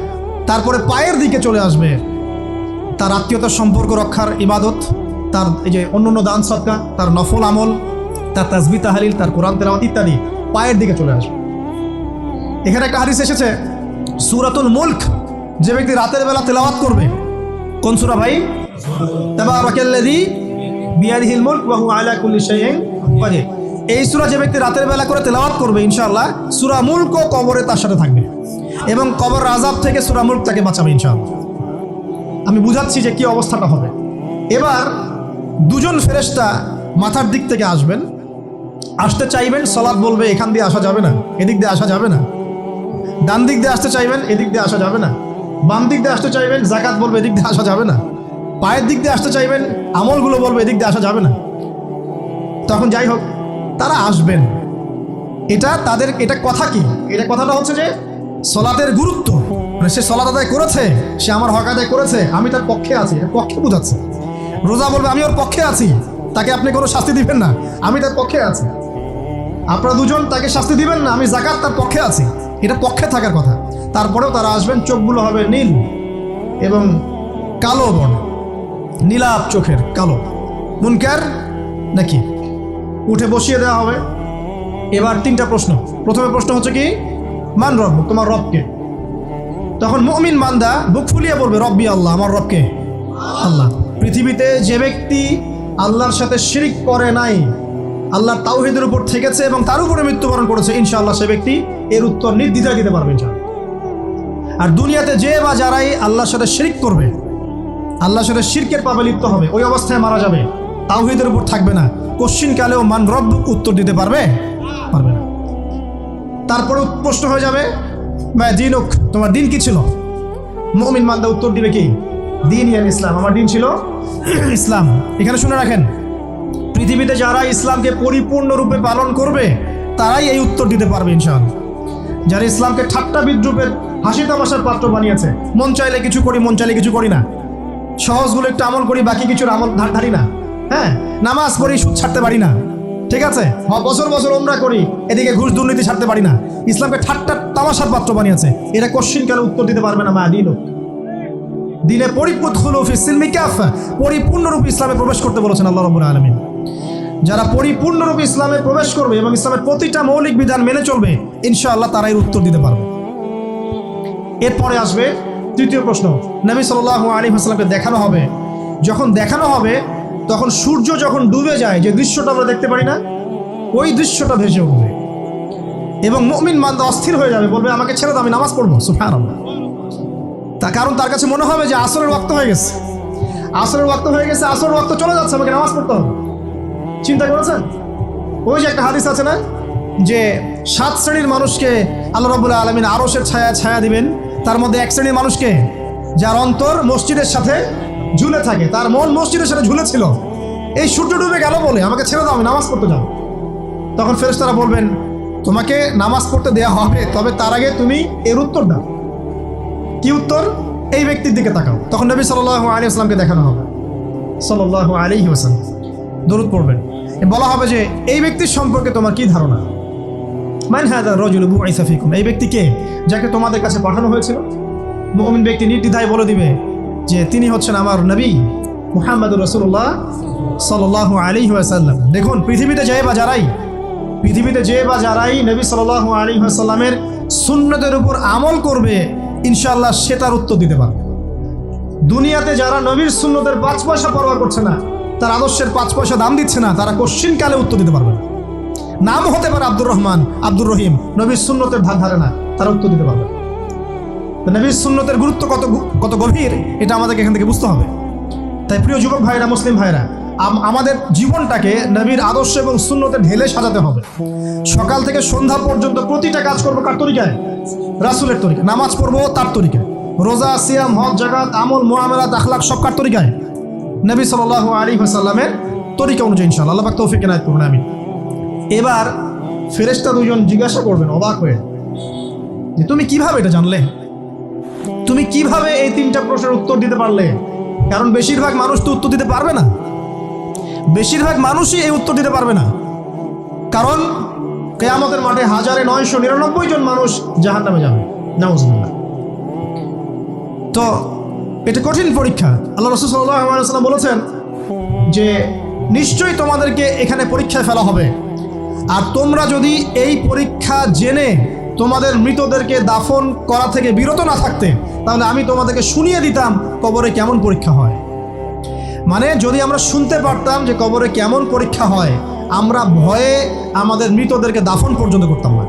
তারপরে পায়ের দিকে চলে আসবে তার আত্মীয়তার সম্পর্ক রক্ষার ইবাদত, তার এই যে অন্যান্য দান সদকা, তার নফল আমল, তার তাসবিহ তাহলিল, তার কোরআন তেলাওয়াত ইত্যাদি পায়ের দিকে চলে আসবে। এখানে একটা হাদিস এসেছে, সূরাতুল মুলক যে ব্যক্তি রাতের বেলা তেলাওয়াত করবে, কোন সূরা ভাই? তাবারাকাল্লাযী বিয়াদিহিল মুলক ওয়া হুয়া আলা কুল্লি শাইইন কাদির। এই সূরা যে ব্যক্তি রাতের বেলা করে তেলাওয়াত করবে, ইনশাআল্লাহ সূরা মুলক কবরে তার সাথে থাকবে এবং কবর আযাব থেকে সূরা মুলক তাকে বাঁচাবে ইনশাআল্লাহ। আমি বুঝাচ্ছি যে কি অবস্থাটা হবে। এবার দুজন ফেরেশতা মাথার দিক থেকে আসবেন, আসতে চাইবেন, সালাত বলবে এখান দিয়ে আসা যাবে না, এদিক দিয়ে আসা যাবে না। ডান দিক দিয়ে আসতে চাইবেন, এদিক দিয়ে আসা যাবে না। বাম দিক দিয়ে আসতে চাইবেন, যাকাত বলবে এদিক দিয়ে আসা যাবে না। পায়ের দিক দিয়ে আসতে চাইবেন, আমলগুলো বলবে এদিক দিয়ে আসা যাবে না। তখন যাই হোক, তারা আসবেন। এটা তাদের, এটা কথা কি? এটা কথাটা হচ্ছে যে সলাতের গুরুত্ব, মানে সে সলাত আদায় করেছে, সে আমার হক আদায় করেছে, আমি তার পক্ষে আছি, এটা পক্ষে বোঝাচ্ছে। রোজা বলবে আমি ওর পক্ষে আছি, তাকে আপনি কোনো শাস্তি দিবেন না, আমি তার পক্ষে আছি। আপনারা দুজন তাকে শাস্তি দিবেন না, আমি যাকাত তার পক্ষে আছি, এটা পক্ষে থাকার কথা। তারপরেও তারা আসবেন, চোখগুলো হবে নীল এবং কালো বর্ণ, নীলাপ চোখের কালো। মুনকার নাকি উঠে বসিয়ে দেওয়া হবে। এবার 3টা প্রশ্ন। প্রথমে প্রশ্ন হচ্ছে কি, মান রব, তোমার রবকে? তখন মুমিন বান্দা বুক ফুলিয়ে বলবে রব্বি আল্লাহ, আমার রবকে আল্লাহ। পৃথিবীতে যে ব্যক্তি আল্লাহর সাথে শিরিক করে নাই, আল্লাহর তাওহীদের উপর থেকেছে এবং তার উপরে মৃত্যুবরণ করেছে, ইনশাআল্লাহ সে ব্যক্তি এর উত্তর নির্দ্বিধায় দিতে পারবে ইনশাআল্লাহ। আর দুনিয়াতে যে বা যারাই আল্লাহর সাথে শিরিক করবে, আল্লাহর সাথে শিরকের পাপে লিপ্ত হবে, ওই অবস্থায় মারা যাবে, তাওহীদের উপর থাকবে না, কোশ্চিন কালেও মান রব উত্তর দিতে পারবে না। তারপরে প্রশ্ন হয়ে যাবে মা দিনুক, তোমার দিন কি ছিল? মুমিন বান্দা উত্তর দিবে কি? দিন ইয়াল ইসলাম, আমার দিন ছিল ইসলাম। এখানে শুনে রাখেন, পৃথিবীতে যারা ইসলামকে পরিপূর্ণরূপে পালন করবে তারাই এই উত্তর দিতে পারবে ইনশাআল্লাহ। যারা ইসলামকে ঠাট্টা বিদ্রুপের হাসি তামাশার পাত্র বানিয়েছে, মন চাইলে কিছু করি, মন চাইলে কিছু করি না, সহজগুলো একটু আমল করি, বাকি কিছুর আমল ধারি না, হ্যাঁ, নামাজ পড়ি, সুদ ছাড়তে পারি না, ঠিক আছে, বছর বছর ওমরা করি, এদিকে ঘুষ দুর্নীতি ছাড়তে পারি না, ইসলামকে ঠাট্টা তামাশার পাত্র বানিয়েছে, এরা কোশ্চিন কালে উত্তর দিতে পারবে না। মা দিন দিনে পরিপূর্ণরূপে ইসলামে প্রবেশ করতে বলেছেন আল্লাহ রাব্বুল আলামিন। যারা পরিপূর্ণরূপে ইসলামে প্রবেশ করবে এবং ইসলামের প্রতিটা মৌলিক বিধান মেনে চলবে, ইনশাআল্লাহ তারাই উত্তর দিতে পারবে। এরপরে আসবে তৃতীয় প্রশ্ন, নবী সাল্লাল্লাহু আলাইহি ওয়াসাল্লামকে দেখানো হবে, যখন দেখানো হবে তখন সূর্য যখন ডুবে যায়, যে দৃশ্যটা আমরা দেখতে পারি না, ওই দৃশ্যটা ভেসে উঠবে এবং মুমিন বান্দা অস্থির হয়ে যাবে, বলবে আমাকে ছেড়ে দাও, আমি নামাজ পড়বো। সুবহানাল্লাহ। কারণ তার কাছে মনে হবে যে আসরের ওয়াক্ত হয়ে গেছে, আসরের ওয়াক্ত হয়ে গেছে, আসরের ওয়াক্ত চলে যাচ্ছে, আমাকে নামাজ পড়তে হবে। চিন্তা করেছেন? ওই যে একটা হাদিস আছে না, যে 7 শ্রেণীর মানুষকে আল্লাহ রাব্বুল আলামিন আরশের ছায়া দিবেন, তার মধ্যে এক শ্রেণীর মানুষকে যার অন্তর মসজিদের সাথে ঝুলে থাকে, তার মন মসজিদের সাথে ঝুলেছিল, এই সূর্য ডুবে গেল বলে আমাকে ছেড়ে দাও, আমি নামাজ পড়তে যাব। তখন ফেরেশতারা বলবেন তোমাকে নামাজ পড়তে দেওয়া হবে, তবে তার আগে তুমি এর উত্তর দাও। কি উত্তর? এই ব্যক্তির দিকে তাকাও। তখন নবী সাল্লাল্লাহু আলাইহি ওয়াসাল্লামকে দেখানো হবে, সাল্লাল্লাহু আলাইহি ওয়াসাল্লাম দরুদ পড়বেন, বলা হবে যে এই ব্যক্তির সম্পর্কে তোমার কি ধারণা? মান হাযা রাজুলু বুইসা ফিকুম, এই ব্যক্তি কে যাকে তোমাদের কাছে পাঠানো হয়েছিল? মুমিন ব্যক্তি নির্দ্বিধায় বলে দিবে যে তিনি হচ্ছেন আমার নবী মুহাম্মদুর রাসূলুল্লাহ সাল্লাল্লাহু আলাইহি ওয়াসাল্লাম। দেখুন, পৃথিবীতে যে বা যারাই নবী সাল্লাল্লাহু আলাইহি ওয়াসাল্লামের সুন্নতের উপর আমল করবে, ইনশাআল্লাহ সে তার উত্তর দিতে পারবে। দুনিয়াতে যারা নবীর সুন্নতের 5 পয়সা পরোয়া করছে না, তার আদর্শের 5 পয়সা দাম দিচ্ছে না, তারা কোশ্চিনকালে উত্তর দিতে পারবে না। নাম হতে পারে আব্দুর রহমান, আব্দুর রহিম, নবীর সুন্নতের ধার ধারে না, তারা উত্তর দিতে পারবে। নবীর সুন্নতের গুরুত্ব কত গভীর, এটা আমাদেরকে এখান থেকে বুঝতে হবে। তাই প্রিয় যুবক ভাইরা, মুসলিম ভাইরা, আমাদের জীবনটাকে নবীর আদর্শ এবং সুন্নতে ঢেলে সাজাতে হবে। সকাল থেকে সন্ধ্যা পর্যন্ত প্রতিটা কাজ করবো কার তরিকায়? রাসূলের তরিকায়। নামাজ পড়বো তার তরিকায়, রোজা, সিয়াম, হজ, যাকাত, আমল, মুআমালাত, আখলাক সব কার তরিকায়? নবী সাল্লাল্লাহু আলাইহি ওয়াসাল্লামের তরিকা অনুযায়ী ইনশাআল্লাহ। আল্লাহ পাক তৌফিক এনায়েত করুন, আমিন। এবার ফেরেশতা দুজন জিজ্ঞাসা করবেন অবাক হয়ে যে তুমি কিভাবে এটা জানলে, তুমি কিভাবে এই 3টা প্রশ্নের উত্তর দিতে পারলে? কারণ বেশিরভাগ মানুষ তো উত্তর দিতে পারবে না, বেশিরভাগ মানুষই এই উত্তর দিতে পারবে না। কারণ কিয়ামতের মাঠে 1999 জন মানুষ জাহান্নামে যাবে, নাউজুবিল্লাহ। তো এটা কঠিন পরীক্ষা। আল্লাহ রাসূল সাল্লাল্লাহু আলাইহি ওয়াসাল্লাম বলেছেন যে নিশ্চয়ই তোমাদেরকে এখানে পরীক্ষায় ফেলা হবে, আর তোমরা যদি এই পরীক্ষা জেনে তোমাদের মৃতদেরকে দাফন করা থেকে বিরত না থাকতে, তাহলে আমি তোমাদেরকে শুনিয়ে দিতাম কবরে কেমন পরীক্ষা হয়। মানে যদি আমরা শুনতে পারতাম যে কবরে কেমন পরীক্ষা হয়, আমরা ভয়ে আমাদের মৃতদেরকে দাফন পর্যন্ত করতাম না।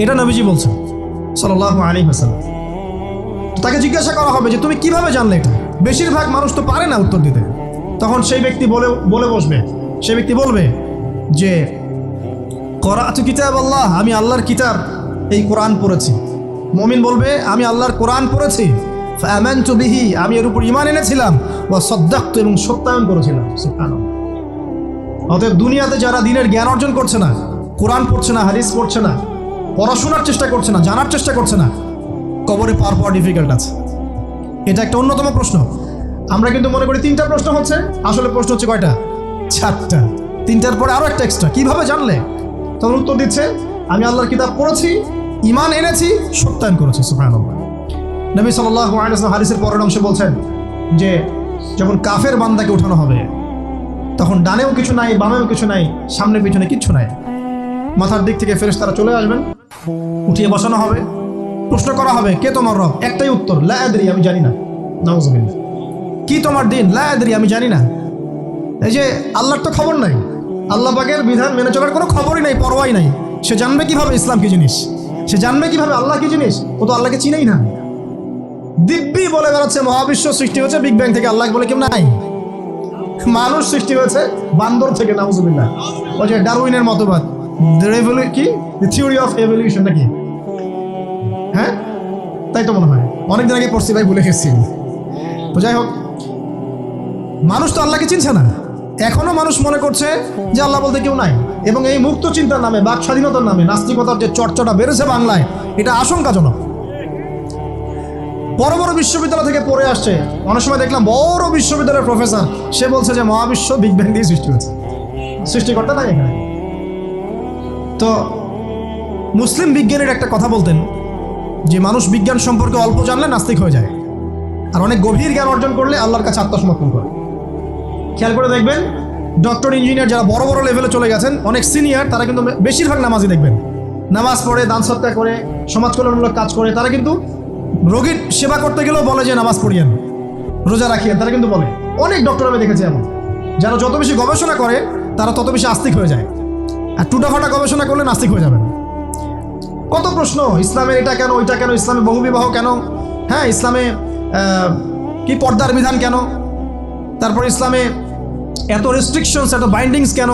এটা নবীজি বলছেন সাল্লাল্লাহু আলাইহি ওয়াসাল্লাম। তাকে জিজ্ঞাসা করা হবে যে তুমি কিভাবে জানলে এটা? বেশিরভাগ মানুষ তো পারে না উত্তর দিতে। তখন সেই ব্যক্তি বলে বসবে, সেই ব্যক্তি বলবে যে করাতু কিতাব আল্লাহ, আমি আল্লাহর কিতাব এই কোরআন পড়েছি। মুমিন বলবে আমি আল্লাহর কোরআন পড়েছি, ফাআমানতু বিহি, আমি এর উপর ঈমান এনেছিলাম, ওয়া সাদ্দাকতু, এবং সত্যায়ন করেছিলাম। সুবহানাল্লাহ। অতএব দুনিয়াতে যারা দ্বীনের জ্ঞান অর্জন করছে না, কোরআন পড়ছে না, হাদিস পড়ছে না, পড়াশোনার চেষ্টা করছে না, জানার চেষ্টা করছে না, কবরে পার পাওয়া ডিফিকাল্ট আছে। এটা একটা অন্যতম প্রশ্ন। আমরা কিন্তু মনে করি 3টা প্রশ্ন হচ্ছে, আসলে প্রশ্ন হচ্ছে কয়টা? 4টা। 3টার পরে আরো একটা এক্সট্রা। কিভাবে জানলে? তখন উত্তর দিচ্ছে আমি আল্লাহর কিতাব পড়েছি, ঈমান এনেছি, সত্যায়ন করেছি। সুবহানাল্লাহ। নবী সাল্লাল্লাহু আলাইহি ওয়াসাল্লাম হাদিসের পরের অংশে বলছেন যে যখন কাফের বান্দাকে উঠানো হবে, তখন ডানেও কিছু নাই, বামেও কিছু নাই, সামনে পিছনে কিচ্ছু নাই। মাথার দিক থেকে ফেরেশতারা চলে আসবেন, উঠিয়ে বসানো হবে, প্রশ্ন করা হবে কে তোমার রব? একটাই উত্তর, লা আদরি, আমি জানি না। নাউজুবিল্লাহ। কি তোমার দিন? লা আদরি, আমি জানি না। এই যে আল্লাহর তো খবর নাই, আল্লাহ পাকের বিধান মেনে চলার কোনো খবরই নাই, পরোয়াই নাই। সে জানবে কিভাবে ইসলাম কি জিনিস? সে জানবে কিভাবে আল্লাহ কি জিনিস? ও তো আল্লাহকে চিনেই না। দিব্যি বলে বেড়াচ্ছে মহাবিশ্ব সৃষ্টি হয়েছে বিগ ব্যাং থেকে, আল্লাহ বলে কেউ নাই। মানুষ সৃষ্টি হয়েছে বান্দর থেকে, নাউজুবিল্লাহ। ওই যে ডারউইনের মতবাদ, কি থিওরি অফ এভলিউশন নাকি? হ্যাঁ, তাই তো মনে হয়, অনেকদিন আগে পড়ছি ভাই, ভুলে গেছি। তো যাই হোক, মানুষ তো আল্লাহকে চিনছে না। এখনো মানুষ মনে করছে যে আল্লাহ বলতে কেউ নাই, এবং এই মুক্ত চিন্তার নামে, বাক স্বাধীনতার নামে নাস্তিকতার যে চর্চাটা বেড়েছে বাংলায়, এটা আশঙ্কাজনক। বড় বড় বিশ্ববিদ্যালয় থেকে পড়ে আসছে, অনেক সময় দেখলাম বড় বিশ্ববিদ্যালয়ের প্রফেসর, সে বলছে যে মহাবিশ্ব বিগ ব্যাং দিয়ে সৃষ্টি হয়েছে, সৃষ্টিকর্তা নাই এখানে। তো মুসলিম বিজ্ঞানীর একটা কথা বলতেন যে মানুষ বিজ্ঞান সম্পর্কে অল্প জানলে নাস্তিক হয়ে যায়, আর অনেক গভীর জ্ঞান অর্জন করলে আল্লাহর কাছে আত্মসমর্পণ করে। খেয়াল করে দেখবেন, ডক্টর, ইঞ্জিনিয়ার যারা বড় বড় লেভেলে চলে গেছেন, অনেক সিনিয়র, তারা কিন্তু বেশিরভাগ নামাজি দেখবেন, নামাজ পড়ে, দান সৎকার করে, সমাজ কল্যাণমূলক কাজ করে, তারা কিন্তু রোগীর সেবা করতে গেলেও বলে যে নামাজ পড়িয়েন, রোজা রাখিয়েন, তারা কিন্তু বলে। অনেক ডক্টর আমি দেখেছি এমন, যারা যত বেশি গবেষণা করে তারা তত বেশি আস্তিক হয়ে যায়, আর টুটাফাটা গবেষণা করলে নাস্তিক হয়ে যাবে। কত প্রশ্ন, ইসলামের এটা কেন, ওইটা কেন, ইসলামে বহুবিবাহ কেন, হ্যাঁ ইসলামে কি পর্দার বিধান কেন, তারপর ইসলামে এত রেস্ট্রিকশনস, এত বাইন্ডিংস কেন,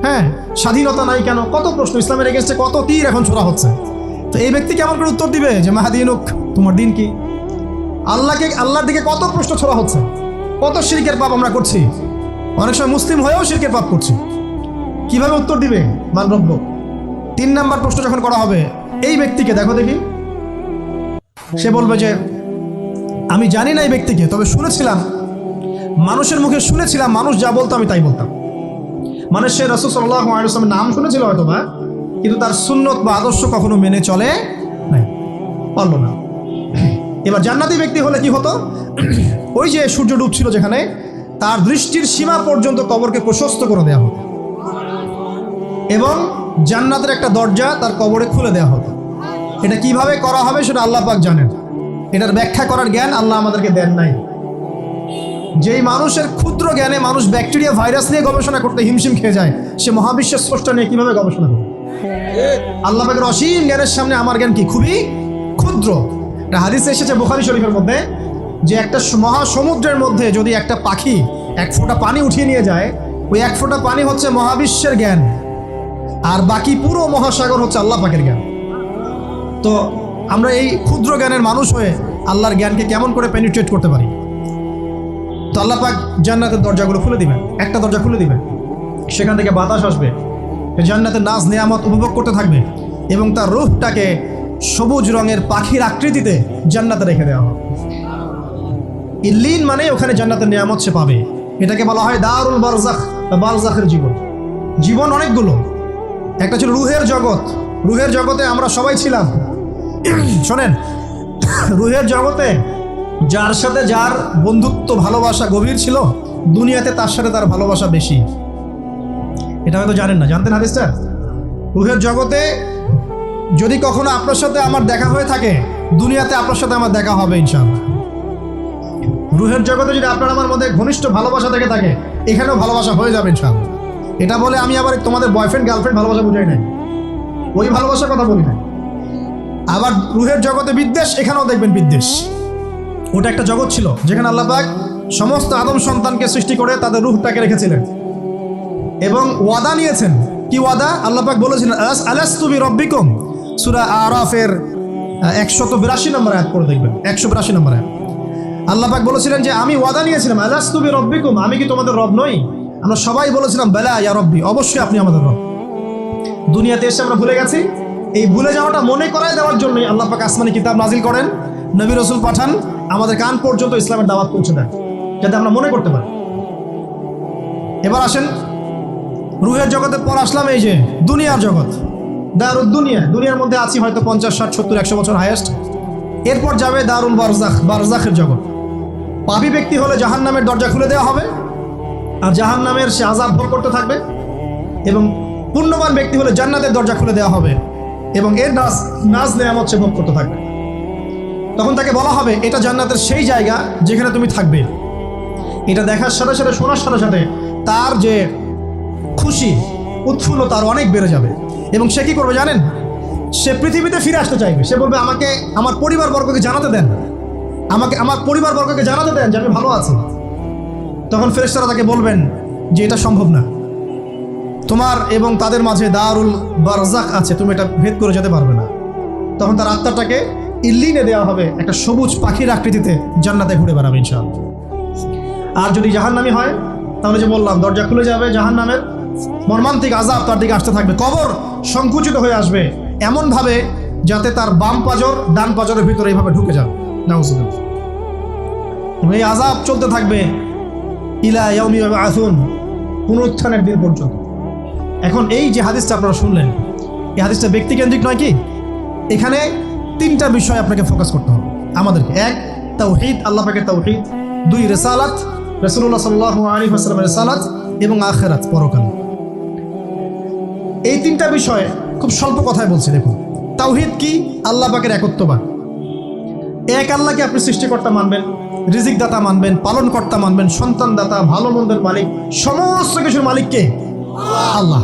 হ্যাঁ স্বাধীনতা নাই কেন, কত প্রশ্ন। ইসলামের এগেনস্টে কত তীর এখন ছোড়া হচ্ছে। তো এই ব্যক্তি কেমন করে উত্তর দিবে যে মাহাদিনুক, তোমার দিন কি? আল্লাহর দিকে কত প্রশ্ন ছোড়া হচ্ছে, কত শিরকের পাপ আমরা করছি, অনেক সময় মুসলিম হয়েও শিরকের পাপ করছি। কিভাবে উত্তর দিবে মানরব্য? 3 নাম্বার প্রশ্ন যখন করা হবে এই ব্যক্তিকে, দেখো দেখি, সে বলবে যে আমি জানি না এই ব্যক্তিকে, তবে শুনেছিলাম, মানুষের মুখে শুনেছিলাম, মানুষ যা বলতো আমি তাই বলতাম। মানে সে রাসূল সাল্লাল্লাহু আলাইহি ওয়াসাল্লামের নাম শুনেছিল হয়তো বা, কিন্তু তার সুন্নত বা আদর্শ কখনো মেনে চলে নাই, পারল না। এবার জান্নাতি ব্যক্তি হলে কি হতো? ওই যে সূর্য ডুবছিল যেখানে, তার দৃষ্টির সীমা পর্যন্ত কবরকে প্রশস্ত করে দেওয়া হতো, এবং জান্নাতের একটা দরজা তার কবরে খুলে দেওয়া হতো। এটা কিভাবে করা হবে সেটা আল্লাহ পাক জানেন, এটার ব্যাখ্যা করার জ্ঞান আল্লাহ আমাদেরকে দেন নাই। যেই মানুষের ক্ষুদ্র জ্ঞানে মানুষ ব্যাকটেরিয়া ভাইরাস নিয়ে গবেষণা করতে হিমশিম খেয়ে যায়, সে মহাবিশ্বের স্রষ্টা নিয়ে কিভাবে গবেষণা করবে? আল্লাহ পাকের অসীম জ্ঞানের সামনে আমার জ্ঞান কি? খুবই ক্ষুদ্র। একটা হাদিসে এসেছে বুখারী শরীফের মধ্যে, যে একটা মহাসমুদ্রের মধ্যে যদি একটা পাখি 1 ফোঁটা পানি উঠিয়ে নিয়ে যায়, ওই 1 ফোঁটা পানি হচ্ছে মহাবিশ্বের জ্ঞান, আর বাকি পুরো মহাসাগর হচ্ছে আল্লাহ পাকের জ্ঞান। তো আমরা এই ক্ষুদ্র জ্ঞানের মানুষ হয়ে আল্লাহর জ্ঞানকে কেমন করে পেনিট্রেট করতে পারি? তো আল্লাহ পাক জান্নাতের দরজাগুলো খুলে দিবেন, একটা দরজা খুলে দিবেন, সেখান থেকে বাতাস আসবে, জান্নাতের নাজ নেয়ামত উপভোগ করতে থাকবে, এবং তার রূহটাকে সবুজ রঙের পাখির আকৃতিতে জান্নাতে রেখে দেওয়া হবে। ইল্লিন মানে ওখানে জান্নাতের নিয়ামত সে পাবে। এটাকে বলা হয় দারুল বারজাখ বা বারজাখের জীবন। জীবন অনেকগুলো, একটা ছিল রুহের জগৎ। রুহের জগতে আমরা সবাই ছিলাম। শোনেন, রুহের জগতে যার সাথে যার বন্ধুত্ব ভালোবাসা গভীর ছিল, দুনিয়াতে তার সাথে তার ভালোবাসা বেশি। এটা হয়তো জানেন না, জানতেন হাদিসটা? রুহের জগতে যদি কখনো আপনার সাথে আমার দেখা হয়ে থাকে, দুনিয়াতে আপনার সাথে আমার দেখা হবে ইনশাআল্লাহ। রুহের জগতে যদি আপনার আমার মধ্যে ঘনিষ্ঠ ভালোবাসা থেকে থাকে, এখানেও ভালোবাসা হয়ে যাবে ইনশাআল্লাহ। এটা বলে আমি আবার তোমাদের বয়ফ্রেন্ড গার্লফ্রেন্ড ভালোবাসা বুঝাই নাই, ওই ভালোবাসার কথা বলি না। আবার রুহের জগতে বিদ্বেষ, এখানেও দেখবেন বিদ্বেষ। ওটা একটা জগৎ ছিল যেখানে আল্লাহ পাক সমস্ত আদম সন্তানকে সৃষ্টি করে তাদের রূহটাকে রেখেছিলেন এবং ওয়াদা নিয়েছেন। কি ওয়াদা? আল্লাহ পাক বলেছিলেন আলাস্তু বিরাব্বিকুম, সূরা আরাফের 182 নম্বর আয়াত পড়ে দেখবেন, 182 নম্বর আয়াত। আল্লাহ পাক বলেছিলেন যে আমি ওয়াদা নিয়েছিলাম, আলাস্তু বিরাব্বিকুম, আমি কি তোমাদের রব নই? আমরা সবাই বলেছিলাম বালা ইয়া রব্বি, অবশ্যই আপনি আমাদের রব। দুনিয়াতে এসে আমরা ভুলে গেছি। এই ভুলে যাওয়াটা মনে করায় দেওয়ার জন্যই আল্লাহ পাক আসমানি কিতাব নাজিল করেন, নবী রাসূল পাঠান, আমাদের কান পর্যন্ত ইসলামের দাওয়াত পৌঁছে দেন, যাতে আমরা মনে করতে পারি। এবার আসেন রুহের জগতের পর আসলাম এই যে দুনিয়ার জগৎ, দারুদ দুনিয়া। দুনিয়ার মধ্যে আছি হয়তো 50, 60, 70, 100 বছর হাইয়েস্ট। এরপর যাবে দারুল বারজাখ, বারজাখের জগৎ। পাপী ব্যক্তি হলে জাহান্নামের দরজা খুলে দেওয়া হবে, আর জাহান্নামের সে আযাব ভোগ করতে থাকবে। এবং পুণ্যবান ব্যক্তি হলে জান্নাতের দরজা খুলে দেওয়া হবে, এবং এর নাজ নেয়ামত সে ভোগ করতে থাকবে। তখন তাকে বলা হবে এটা জান্নাতের সেই জায়গা যেখানে তুমি থাকবে। এটা দেখার সাথে সাথে, শোনার সাথে সাথে তার যে খুশি উৎফুল্লতা আরো অনেক বেড়ে যাবে। এবং সে কি করবে জানেন? সে পৃথিবীতে ফিরে আসতে চাইবে। সে বলবে আমাকে আমার পরিবারবর্গকে জানাতে দেন, আমাকে আমার পরিবারবর্গকে জানাতে দেন যে আমি ভালো আছি। তখন ফেরেশতারা তাকে বলবেন যে এটা সম্ভব না, তোমার এবং তাদের মাঝে দারুল বারজাখ আছে, তুমি এটা ভেদ করে যেতে পারবে না। তখন তার আত্মাটাকে ইল্লিনে দেওয়া হবে, একটা সবুজ পাখির আকৃতিতে জান্নাতে ঘুরে বেড়াবে ইনশাআল্লাহ। আর যদি জাহান্নামী হয় তাহলে যে বললাম দরজা খুলে যাবে, জাহান্নামের মর্মান্তিক আযাব তার দিকে আসতে থাকবে। কবর সংকুচিত হয়ে আসবে এমনভাবে যাতে তার বাম পাজর ডান পাজরের ভিতরে এইভাবে ঢুকে যাবে। নাউযুবিল্লাহ। এই আযাব চলতে থাকবে ইলা ইয়াউমি ইউবআসুন, পুনরুত্থানের দিন পর্যন্ত। এখন এই যে হাদিসটা আপনারা শুনলেন, এই হাদিসটা ব্যক্তিকেন্দ্রিক নয় কি? এখানে 3টা বিষয় আপনাকে ফোকাস করতে হবে আমাদেরকে। 1, তাওহীদ, আল্লাহ পাকের তাওহীদ। 2, রিসালাত, রাসূলুল্লাহ সাল্লাল্লাহু আলাইহি ওয়াসাল্লামের রিসালাত। এবং আখিরাত, পরকাল। এই 3টা বিষয় খুব স্বল্প কথায় বলছি। দেখুন, তাওহীদ কি? আল্লাহ পাকের একত্ববাদ। এক আল্লাহকে আপনি সৃষ্টিকর্তা মানবেন, রিজিক দাতা মানবেন, পালন কর্তা মানবেন, সন্তান দাতা, ভালো মন্দের মালিক, সমস্ত কিছুর মালিক কে? আল্লাহ।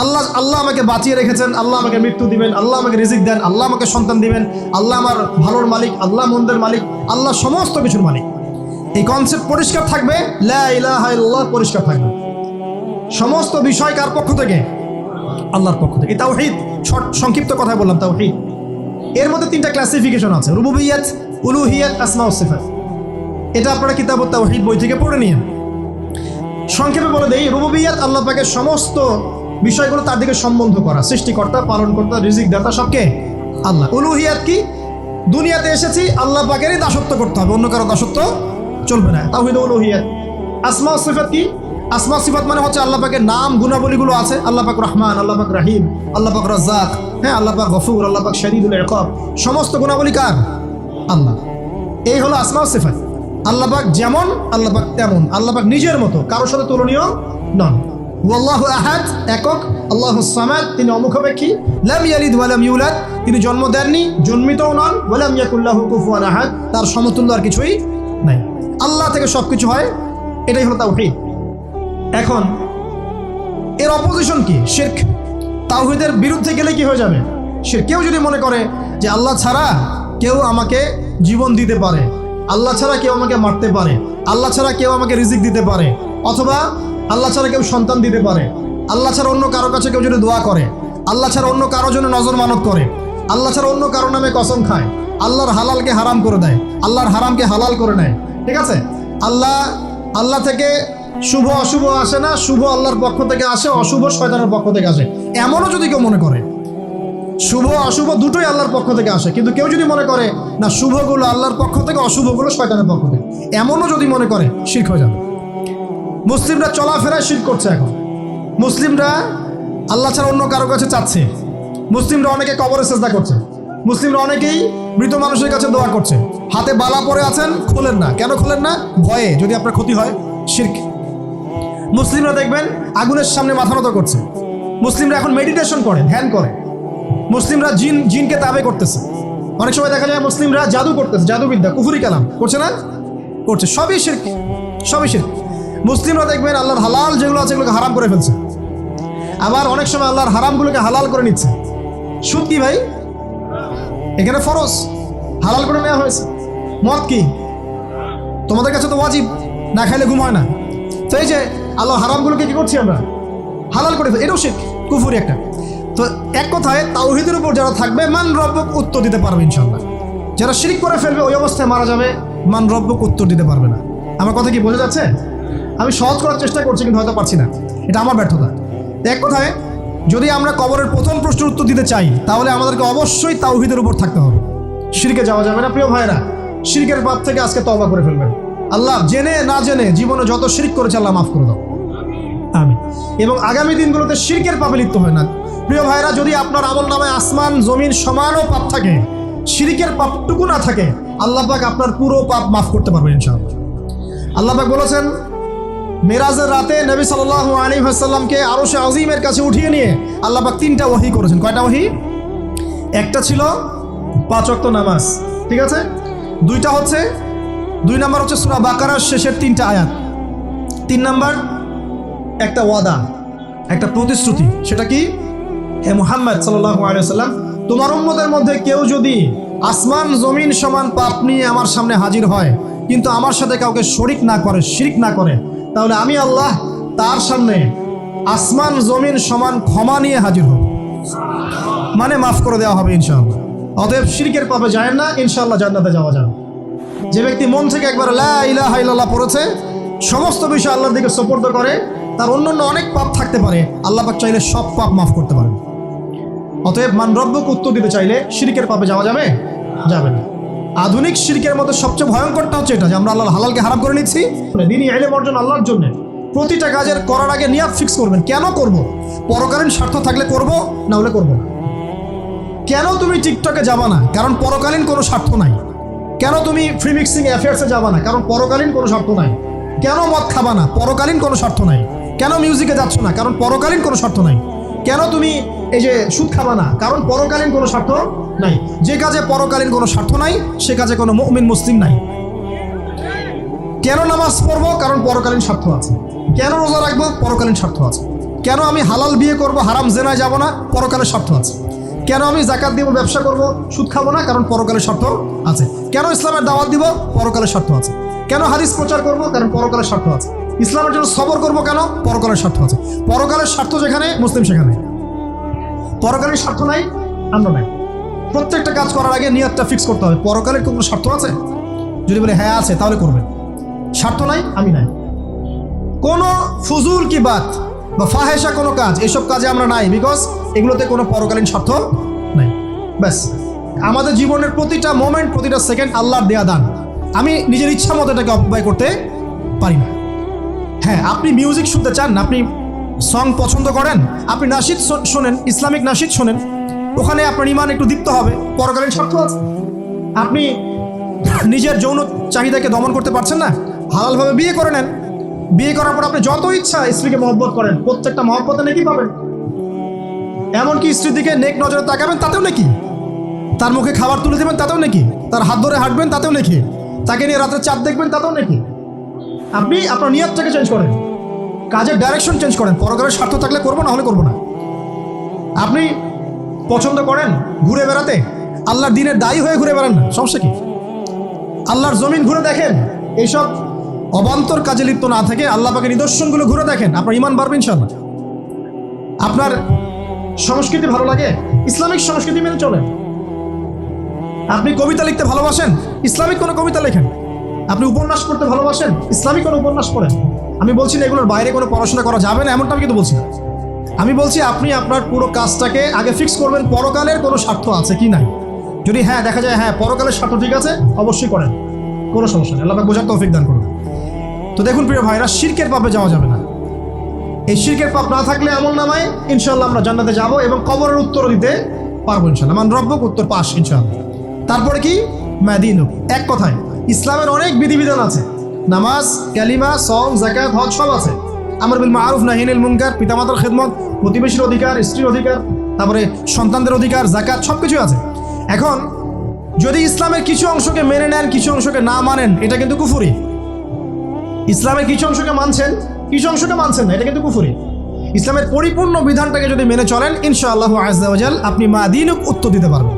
আল্লাহ আল্লাহ আমাকে বাঁচিয়ে রেখেছেন, আল্লাহ আমাকে মৃত্যু দিবেন, আল্লাহ আমাকে রিজিক দেন, আল্লাহ আমাকে সন্তান দিবেন, আল্লাহ আমার ভালোর মালিক, আল্লাহ মন্দের মালিক, আল্লাহ সমস্ত কিছুর মালিক। এই কনসেপ্ট পরিষ্কার থাকবে, লা ইলাহা ইল্লাল্লাহ পরিষ্কার থাকবে। সমস্ত বিষয় কার পক্ষ থেকে? আল্লাহর পক্ষ থেকে। তাওহীদ, সংক্ষিপ্ত কথা বললাম, তাওহীদ। এর মধ্যে তিনটা ক্লাসিফিকেশন আছে, রুবুবিয়্যাত, উলুহিয়্যাত, আসমা ও সিফাত। এটা আপনারা কিতাবুত তাওহীদ বই থেকে পড়ে নিন। সংক্ষেপে বলে দেই, রুবুবিয়্যাত আল্লাহ পাকের সমস্ত বিষয়গুলো তার দিকে সম্বন্ধ করা, সৃষ্টিকর্তা, পালনকর্তা, রিজিক দাতা সবকে আল্লাহ। উলুহিয়্যাত কি? দুনিয়াতে এসেছি আল্লাহ পাকেরই দাসত্ব করতে হবে, অন্য কারো দাসত্ব চলবে না, তাওহীদ উলুহিয়্যাত। আসমা ও সিফাত কি? আসমা সিফাত মানে হচ্ছে আল্লাহ পাকের নাম গুণাবলীগুলো আছে, আল্লাহ পাক রহমান, আল্লাহ পাক রাহিম, আল্লাহ পাক রাজ্জাক, হ্যাঁ, আল্লাহ পাক গফুর, আল্লাহ পাক শদীদুল ইকাব, সমস্ত গুণাবলী কার? আল্লাহ। এই হলো আসমা সিফাত। আল্লাহ পাক যেমন, আল্লাহ পাক তেমন, আল্লাহ পাক নিজের মতো, কারোর সাথে তুলনীয় নন। ওয়াল্লাহু আহাদ, একক, আল্লাহুস সামাদ, তিনি অমুখাপেক্ষী, লাম ইয়ালিদ ওয়া লাম ইউলাদ, তিনি জন্ম দেননি, জন্মিতও নন, ওয়া লাম ইয়াকুল লাহু কুফুয়ান আহাদ, তার সমতুল্য আর কিছুই নাই। আল্লাহ থেকে সবকিছু হয়, এটাই হলো তাওহীদ। এখন এর অপোজিশন কি? শিরক। তাওহীদের বিরুদ্ধে গেলে কি হয়ে যাবে? শিরক। কেউ যদি মনে করে যে আল্লাহ ছাড়া কেউ আমাকে জীবন দিতে পারে, আল্লাহ ছাড়া কেউ আমাকে মারতে পারে, আল্লাহ ছাড়া কেউ আমাকে রিজিক দিতে পারে, অথবা আল্লাহ ছাড়া কেউ সন্তান দিতে পারে, আল্লাহ ছাড়া অন্য কারো কাছে কেউ যদি দোয়া করে, আল্লাহ ছাড়া অন্য কারোর জন্য নজর মানত করে, আল্লাহ ছাড়া অন্য কারো নামে কসম খায়, আল্লাহর হালালকে হারাম করে দেয়, আল্লাহর হারামকে হালাল করে নেয়, ঠিক আছে? আল্লাহ থেকে শুভ অশুভ আসে না, শুভ আল্লাহর পক্ষ থেকে আসে, অশুভ শয়তানের পক্ষ থেকে আসে। এমনও যদি কেউ মনে করে, শুভ অশুভ দুটোই আল্লাহর পক্ষ থেকে আসে, কিন্তু কেউ যদি মনে করে না শুভগুলো আল্লাহর পক্ষ থেকে, অশুভগুলো শয়তানের পক্ষ থেকে, এমনও যদি মনে করে, শিরক হয়ে যাবে। মুসলিমরা চলাফেরায় শিরক করছে। এখন মুসলিমরা আল্লাহ ছাড়া অন্য কারো কাছে চাচ্ছে, মুসলিমরা অনেকে কবরে সেজদা করছে, মুসলিমরা অনেকেই মৃত মানুষের কাছে দোয়া করছে, হাতে বালা পরে আছেন, খোলেন না। কেন খোলেন না? ভয়ে, যদি আপনার ক্ষতি হয়। শিরক। মুসলিমরা দেখবেন আগুনের সামনে মাথা নত করছে, মুসলিমরা এখন মেডিটেশন করে, ধ্যান করে, মুসলিমরা জিনকে তাবে করতেছে, অনেক সময় দেখা যায় মুসলিমরা জাদু করতেছে, জাদুবিদ্যা, কুফরি কালাম করছে না? করছে। সবই শিরক, সবই শিরক। মুসলিমরা দেখবেন আল্লাহর হালাল যেগুলো আছে এগুলোকে হারাম করে ফেলছে, আবার অনেক সময় আল্লাহর হারামগুলোকে হালাল করে নিচ্ছে। সুদ কি ভাই? এখানে ফরজ, হালাল করে নেওয়া হয়েছে। মদ কি? তোমাদের কাছে তো ওয়াজিব, না খাইলে ঘুম হয় না। তো এই যে আল্লাহ হারামগুলোকে কি করছি আমরা? হালাল করে ফেলছি, এটাও শিরক, কুফরি একটা। তো এক কথায় তাওহীদের উপর যারা থাকবে, মান রব্বক উত্তর দিতে পারবে ইনশাআল্লাহ। যারা শিরক করে ফেলবে ওই অবস্থায় মারা যাবে, মান রব্বক উত্তর দিতে পারবে না। আমার কথা কি বোঝা যাচ্ছে? আমি সহজ করার চেষ্টা করছি, কিন্তু হয়তো পারছি না, এটা আমার ব্যর্থতা। এক কথায় যদি আমরা কবরের প্রথম প্রশ্নের উত্তর দিতে চাই, তাহলে আমাদেরকে অবশ্যই তাওহীদের উপর থাকতে হবে। শিরকে যাওয়া যাবে না। প্রিয় ভাইরা, শিরকের পাপ থেকে আজকে তওবা করে ফেলবেন। আল্লাহ জেনে না জেনে জীবনে যত শিরক করেছে আল্লাহ মাফ করে দাও, আমিন। এবং আগামী দিনগুলোতে শিরকের পাপে লিপ্ত হয় না। প্রিয় ভাইরা, যদি আপনার আমল নামায় আসমান জমিন সমানও পাপ থাকে, শিরকের পাপটুকু না থাকে, আল্লাহ পাক আপনার পুরো পাপ মাফ করতে পারবেন ইনশাআল্লাহ। আল্লাহ পাক বলেছেন, মেরাজের রাতে নবী সাল্লাল্লাহু আলাইহি ওয়াসাল্লামকে আরশে আজিমের কাছে উঠিয়ে নিয়ে আল্লাহ পাক 3টা ওহী করেছেন। কয়টা ওহী? একটা ছিল 5 ওয়াক্ত নামাজ, ঠিক আছে? 2টা হচ্ছে, 2 নাম্বার হচ্ছে সূরা বাকারার শেষের 3টা আয়াত, 3 নাম্বার একটা ওয়াদা, একটা প্রতিশ্রুতি। সেটা কি? হে মুহাম্মদ সাল্লাল্লাহু আলাইহি ওয়াসাল্লাম, তোমার উম্মতের মধ্যে কেউ যদি আসমান জমিন সমান পাপ নিয়ে আমার সামনে হাজির হয়, কিন্তু আমার সাথে কাউকে শরিক না করে, শিরক না করে, তাহলে আমি আল্লাহ তার সামনে আসমান জমিন সমান ক্ষমা নিয়ে হাজির হব, মানে মাফ করে দেওয়া হবে ইনশাআল্লাহ। অতএব শিরকের পাপে যায় না, ইনশাআল্লাহ জান্নাতে যাওয়া যাবে। যে ব্যক্তি মন থেকে একবার লা ইলাহা ইল্লাল্লাহ পড়েছে, সমস্ত বিষয় আল্লাহর দিকে সুপর্দ করে, তার অন্যান্য অনেক পাপ থাকতে পারে, আল্লাহ পাক চাইলে সব পাপ মাফ করতে পারেন। অতএব মান রব্বক উত্তর দিতে চাইলে শিরকের পাপে যাওয়া যাবে? যাবে না। আধুনিক শিরকের মধ্যে সবচেয়ে ভয়ঙ্করটা হচ্ছে এটা, যে আমরা আল্লাহর হালালকে হারাম করে নিচ্ছি। দ্বীনি ইলম অর্জন আল্লাহর জন্য, প্রতিটা কাজের করার আগে নিয়াত ফিক্স করবেন, কেন করব? পরকালীন স্বার্থ থাকলে করব, না হলে করব না। কেন তুমি টিকটকে যাবা না? কারণ পরকালীন কোনো স্বার্থ নাই। কেন তুমি ফ্রি মিক্সিং অ্যাফেয়ার্সে যাবা না? কারণ পরকালীন কোনো স্বার্থ নাই। কেন মদ খাবা না? পরকালীন কোনো স্বার্থ নাই। কেন মিউজিকে যাচ্ছ না? কারণ পরকালীন কোনো স্বার্থ নাই। কেন তুমি এই যে সুদ খাবা না? কারণ পরকালীন কোনো স্বার্থ নাই। যে কাজে পরকালীন কোনো স্বার্থ নাই সে কাজে কোনো মুমিন মুসলিম নাই। কেন নামাজ পড়বো? কারণ পরকালীন স্বার্থ আছে। কেন রোজা রাখবো? পরকালীন স্বার্থ আছে। কেন আমি হালাল বিয়ে করব, হারাম জেনায় যাব না? পরকালের স্বার্থ আছে। কেন আমি জাকাত দিব, ব্যবসা করব, সুদ খাবো না? কারণ পরকালের স্বার্থ আছে। কেন ইসলামের দাওয়াত দিব? পরকালের স্বার্থ আছে। কেন হাদিস প্রচার করব? কারণ পরকালের স্বার্থ আছে। ইসলামের জন্য সবর করব কেন? পরকালের স্বার্থ আছে। পরকালের স্বার্থ যেখানে, মুসলিম সেখানে। পরকালের স্বার্থ নাই, আমরা নাই। প্রত্যেকটা কাজ করার আগে নিয়তটা ফিক্স করতে হবে, পরকালের কোনো স্বার্থ আছে? যদি বলে হ্যাঁ আছে, তাহলে করবেন। স্বার্থ নাই, আমি নাই। কোনো ফুজুল কি বাত বা ফাহেসা কোনো কাজ, এসব কাজে আমরা নাই, বিকজ এগুলোতে কোনো পরকালীন স্বার্থ নাই। ব্যাস, আমাদের জীবনের প্রতিটা মোমেন্ট, প্রতিটা সেকেন্ড আল্লাহর দেয়া দান। আমি নিজের ইচ্ছা মতো এটাকে অপব্যয় করতে পারি না। হ্যাঁ, আপনি মিউজিক শুনতে চান, আপনি সং পছন্দ করেন, আপনি নাশিদ শোনেন, ইসলামিক নাশিদ শোনেন, ওখানে আপনার ইমান একটু দীপ্ত হবে, পরকালীন স্বার্থ আছে। আপনি নিজের যৌন চাহিদাকে দমন করতে পারছেন না, হালালভাবে বিয়ে করে নেন। বিয়ে করার পর আপনি যত ইচ্ছা স্ত্রীকে মহব্বত করেন, প্রত্যেকটা মহব্বতে নেকি পাবেন। এমনকি স্ত্রীর দিকে নেক নজরে তাকাবেন, তাতেও নাকি। তার মুখে খাবার তুলে দেবেন, তাতেও নাকি। তার হাত ধরে হাঁটবেন, তাতেও নাকি। তাকে নিয়ে রাতে চাঁদ দেখবেন, তাতেও নাকি। আপনি আপনার নিয়তটাকে চেঞ্জ করেন, কাজের ডাইরেকশন চেঞ্জ করেন। পরকালের স্বার্থ থাকলে করবো, না হলে করবো না। আপনি পছন্দ করেন ঘুরে বেড়াতে, আল্লাহর দিনের দায়ী হয়ে ঘুরে বেড়ান না, সমস্যা কি? আল্লাহর জমিন ঘুরে দেখেন, এইসব অবান্তর কাজে লিপ্ত না থেকে আল্লাহ পাকের নিদর্শনগুলো ঘুরে দেখেন, আপনার ইমান বাড়বে ইনশাআল্লাহ। আপনার সংস্কৃতি ভালো লাগে, ইসলামিক সংস্কৃতি মেনে চলেন। আপনি কবিতা লিখতে ভালোবাসেন, ইসলামিক কোনো কবিতা লেখেন। আপনি উপন্যাস পড়তে ভালোবাসেন, ইসলামিক কোনো উপন্যাস পড়েন। আমি বলছি না এগুলোর বাইরে কোনো পড়াশোনা করা যাবে না, এমনটা আমি কিন্তু বলছি না। আমি বলছি আপনি আপনার পুরো কাজটাকে আগে ফিক্স করবেন, পরকালের কোনো স্বার্থ আছে কি নাই। যদি হ্যাঁ দেখা যায় হ্যাঁ পরকালের স্বার্থ ঠিক আছে, অবশ্যই করেন, কোনো সমস্যা নেই। আল্লাহ পাক বোঝার তৌফিক দান করুন। তো দেখুন প্রিয় ভাইরা, শিরকের পাপে যাওয়া যাবে না। এই শিরকের পাপ না থাকলে আমল নামায় ইনশাআল্লাহ আমরা জান্নাতে যাব এবং কবরের উত্তর দিতে পারবো ইনশাআল্লাহ। মান রব্বুক, উত্তর পাস ইনশাআল্লাহ। তারপরে কি? মাদিনুক। এক কথায় ইসলামের অনেক বিধিবিধান আছে, নামাজ, কালিমা, সওম, যাকাত, হজ সব আছে। আমর বিল মারুফ, নাহি আনিল মুনকার, পিতামাতার খেদমত, প্রতিবেশীর অধিকার, স্ত্রীর অধিকার, তারপরে সন্তানদের অধিকার, যাকাত, সব কিছু আছে। এখন যদি ইসলামের কিছু অংশকে মেনে নেন, কিছু অংশকে না মানেন, এটা কিন্তু কুফরি। ইসলামের কিছু অংশকে মানছেন, কিছু অংশকে মানছেন না, এটা কিন্তু কুফরি। ইসলামের পরিপূর্ণ বিধানটাকে যদি মেনে চলেন, ইনশাআল্লাহ আযজা ওয়া জাল আপনি মাদিনুক উত্তর দিতে পারবেন।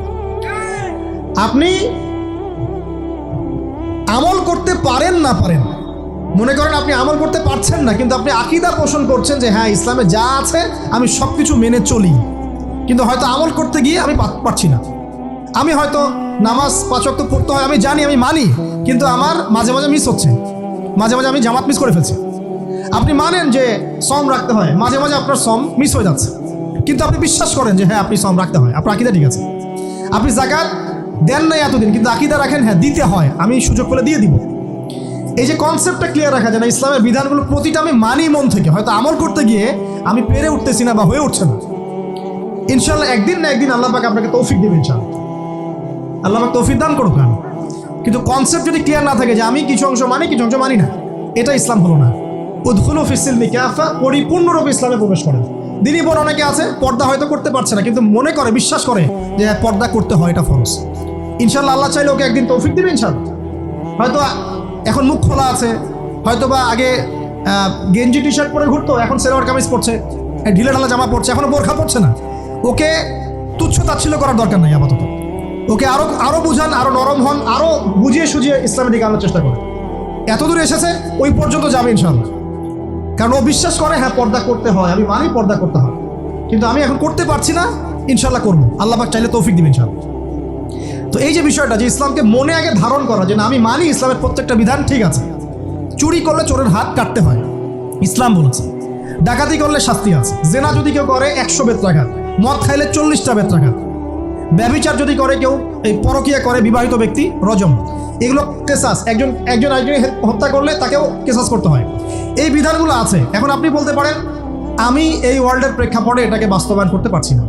আপনি আমল করতে পারেন না পারেন, মনে করেন আপনি আমল করতে পারছেন না, কিন্তু আপনি আকীদা পোষণ করছেন যে হ্যাঁ ইসলামে যা আছে আমি সব কিছু মেনে চলি, কিন্তু হয়তো আমল করতে গিয়ে আমি পারছি না। আমি হয়তো নামাজ 5 ওয়াক্ত পড়তে হয়, আমি জানি, আমি মানি, কিন্তু আমার মাঝে মাঝে মিস হচ্ছে, মাঝে মাঝে আমি জামাত মিস করে ফেলছি। আপনি মানেন যে সম রাখতে হয়, মাঝে মাঝে আপনার সম মিস হয়ে যাচ্ছে, কিন্তু আপনি বিশ্বাস করেন যে হ্যাঁ আপনি সম রাখতে হয়, আপনার আকীদা ঠিক আছে। আপনি যাকাত দেন নাই এতদিন, কিন্তু আকীদা রাখেন হ্যাঁ দিতে হয়, আমি সুযোগ পেলে দিয়ে দিব। এই যে কনসেপ্টটা ক্লিয়ার রাখা যায় না, ইসলামের বিধানগুলো প্রতিটা আমি মানি মন থেকে, হয়তো আমল করতে গিয়ে আমি পেরে উঠতেছি না বা হয়ে উঠছে না। ইনশাআল্লাহ একদিন না একদিন আল্লাহ পাক আপনাকে তৌফিক দেবেন, ইনশাআল্লাহ আল্লাহ পাক তৌফিক দান করুক। কিন্তু কনসেপ্ট যদি ক্লিয়ার না থাকে যে আমি কিছু অংশ মানি, কিছু অংশ মানি না, এটা ইসলাম হলো না। উদখুলু ফিস-সিলমি কাফা, পরিপূর্ণরূপে ইসলামে প্রবেশ করেন। দিনই বোন অনেকে আছে পর্দা হয়তো করতে পারছে না, কিন্তু মনে করে, বিশ্বাস করে যে পর্দা করতে হয়, এটা ফরজ। ইনশাআল্লাহ আল্লাহ চাইলে ওকে একদিন তৌফিক দিবে ইনশাআল্লাহ। হয়তো এখন মুখ খোলা আছে, হয়তো বা আগে গেঞ্জি টি শার্ট পরে ঘুরতো, এখন সেলোয়ার কামিজ পরছে, ঢিলে ঢালা জামা পরছে, এখনো বোরখা পরছে না। ওকে তুচ্ছ তাচ্ছিল্য করার দরকার নাই আপাতত। ওকে আরো বুঝান, আরো নরম হন, আরো বুঝিয়ে সুঝিয়ে ইসলামের দিকে আনার চেষ্টা করেন। এতদূর এসেছে, ওই পর্যন্ত যাবে ইনশাআল্লাহ। কারণ ও বিশ্বাস করে হ্যাঁ পর্দা করতে হয়, আমি মানি পর্দা করতে হয়, কিন্তু আমি এখন করতে পারছি না, ইনশাআল্লাহ করবো, আল্লাহ পাক চাইলে তৌফিক দিবেন ইনশাআল্লাহ। তো এই যে বিষয়টা, যে ইসলামকে মনে আগে ধারণ করা, যে না আমি মানি ইসলামের প্রত্যেকটা বিধান ঠিক আছে। চুরি করলে চোরের হাত কাটতে হয়, ইসলাম বলেছে। ডাকাতি করলে শাস্তি আছে। জেনা যদি কেউ করে 100 বেত্রাঘাত, মদ খাইলে 40টা বেত্রাঘাত, ব্যভিচার যদি করে কেউ, এই পরকীয়া করে বিবাহিত ব্যক্তি, রজম। এগুলো কেসাস, একজন একজনকে হত্যা করলে তাকেও কেসাস করতে হয়। এই বিধানগুলো আছে। এখন আপনি বলতে পারেন আমি এই ওয়ার্ল্ডের প্রেক্ষাপটে এটাকে বাস্তবায়ন করতে পারছি না,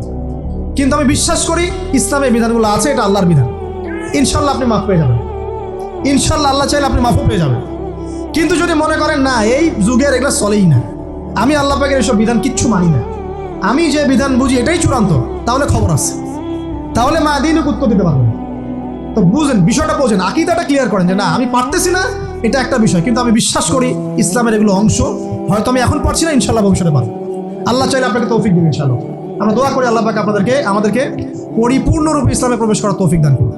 কিন্তু আমি বিশ্বাস করি ইসলামের বিধানগুলো আছে, এটা আল্লাহর বিধান। ইনশাআল্লাহ আপনি মাফ পেয়ে যাবেন, ইনশাআল্লাহ আল্লাহ চাইলে আপনি মাফও পেয়ে যাবেন। কিন্তু যদি মনে করেন না এই যুগের এগুলো চলেই না, আমি আল্লাহ পাকের এসব বিধান কিচ্ছু মানি না, আমি যে বিধান বুঝি এটাই চূড়ান্ত, তাহলে খবর আছে, তাহলে মা দিনও উত্তর দিতে পারবেন। তো বুঝেন, বিষয়টা বোঝেন, আকীদাটা ক্লিয়ার করেন যে না আমি পারতেছি না, এটা একটা বিষয়, কিন্তু আমি বিশ্বাস করি ইসলামের এগুলো অংশ, হয়তো আমি এখন পারছি না, ইনশাল্লাহ ভবিষ্যতে পারবো। আল্লাহ চাইলে আপনাকে তৌফিক দিবেন ইনশাআল্লাহ। আমরা দোয়া করি আল্লাহ পাক আমাদেরকে পরিপূর্ণরূপে ইসলামে প্রবেশ করার তৌফিক দান করুন।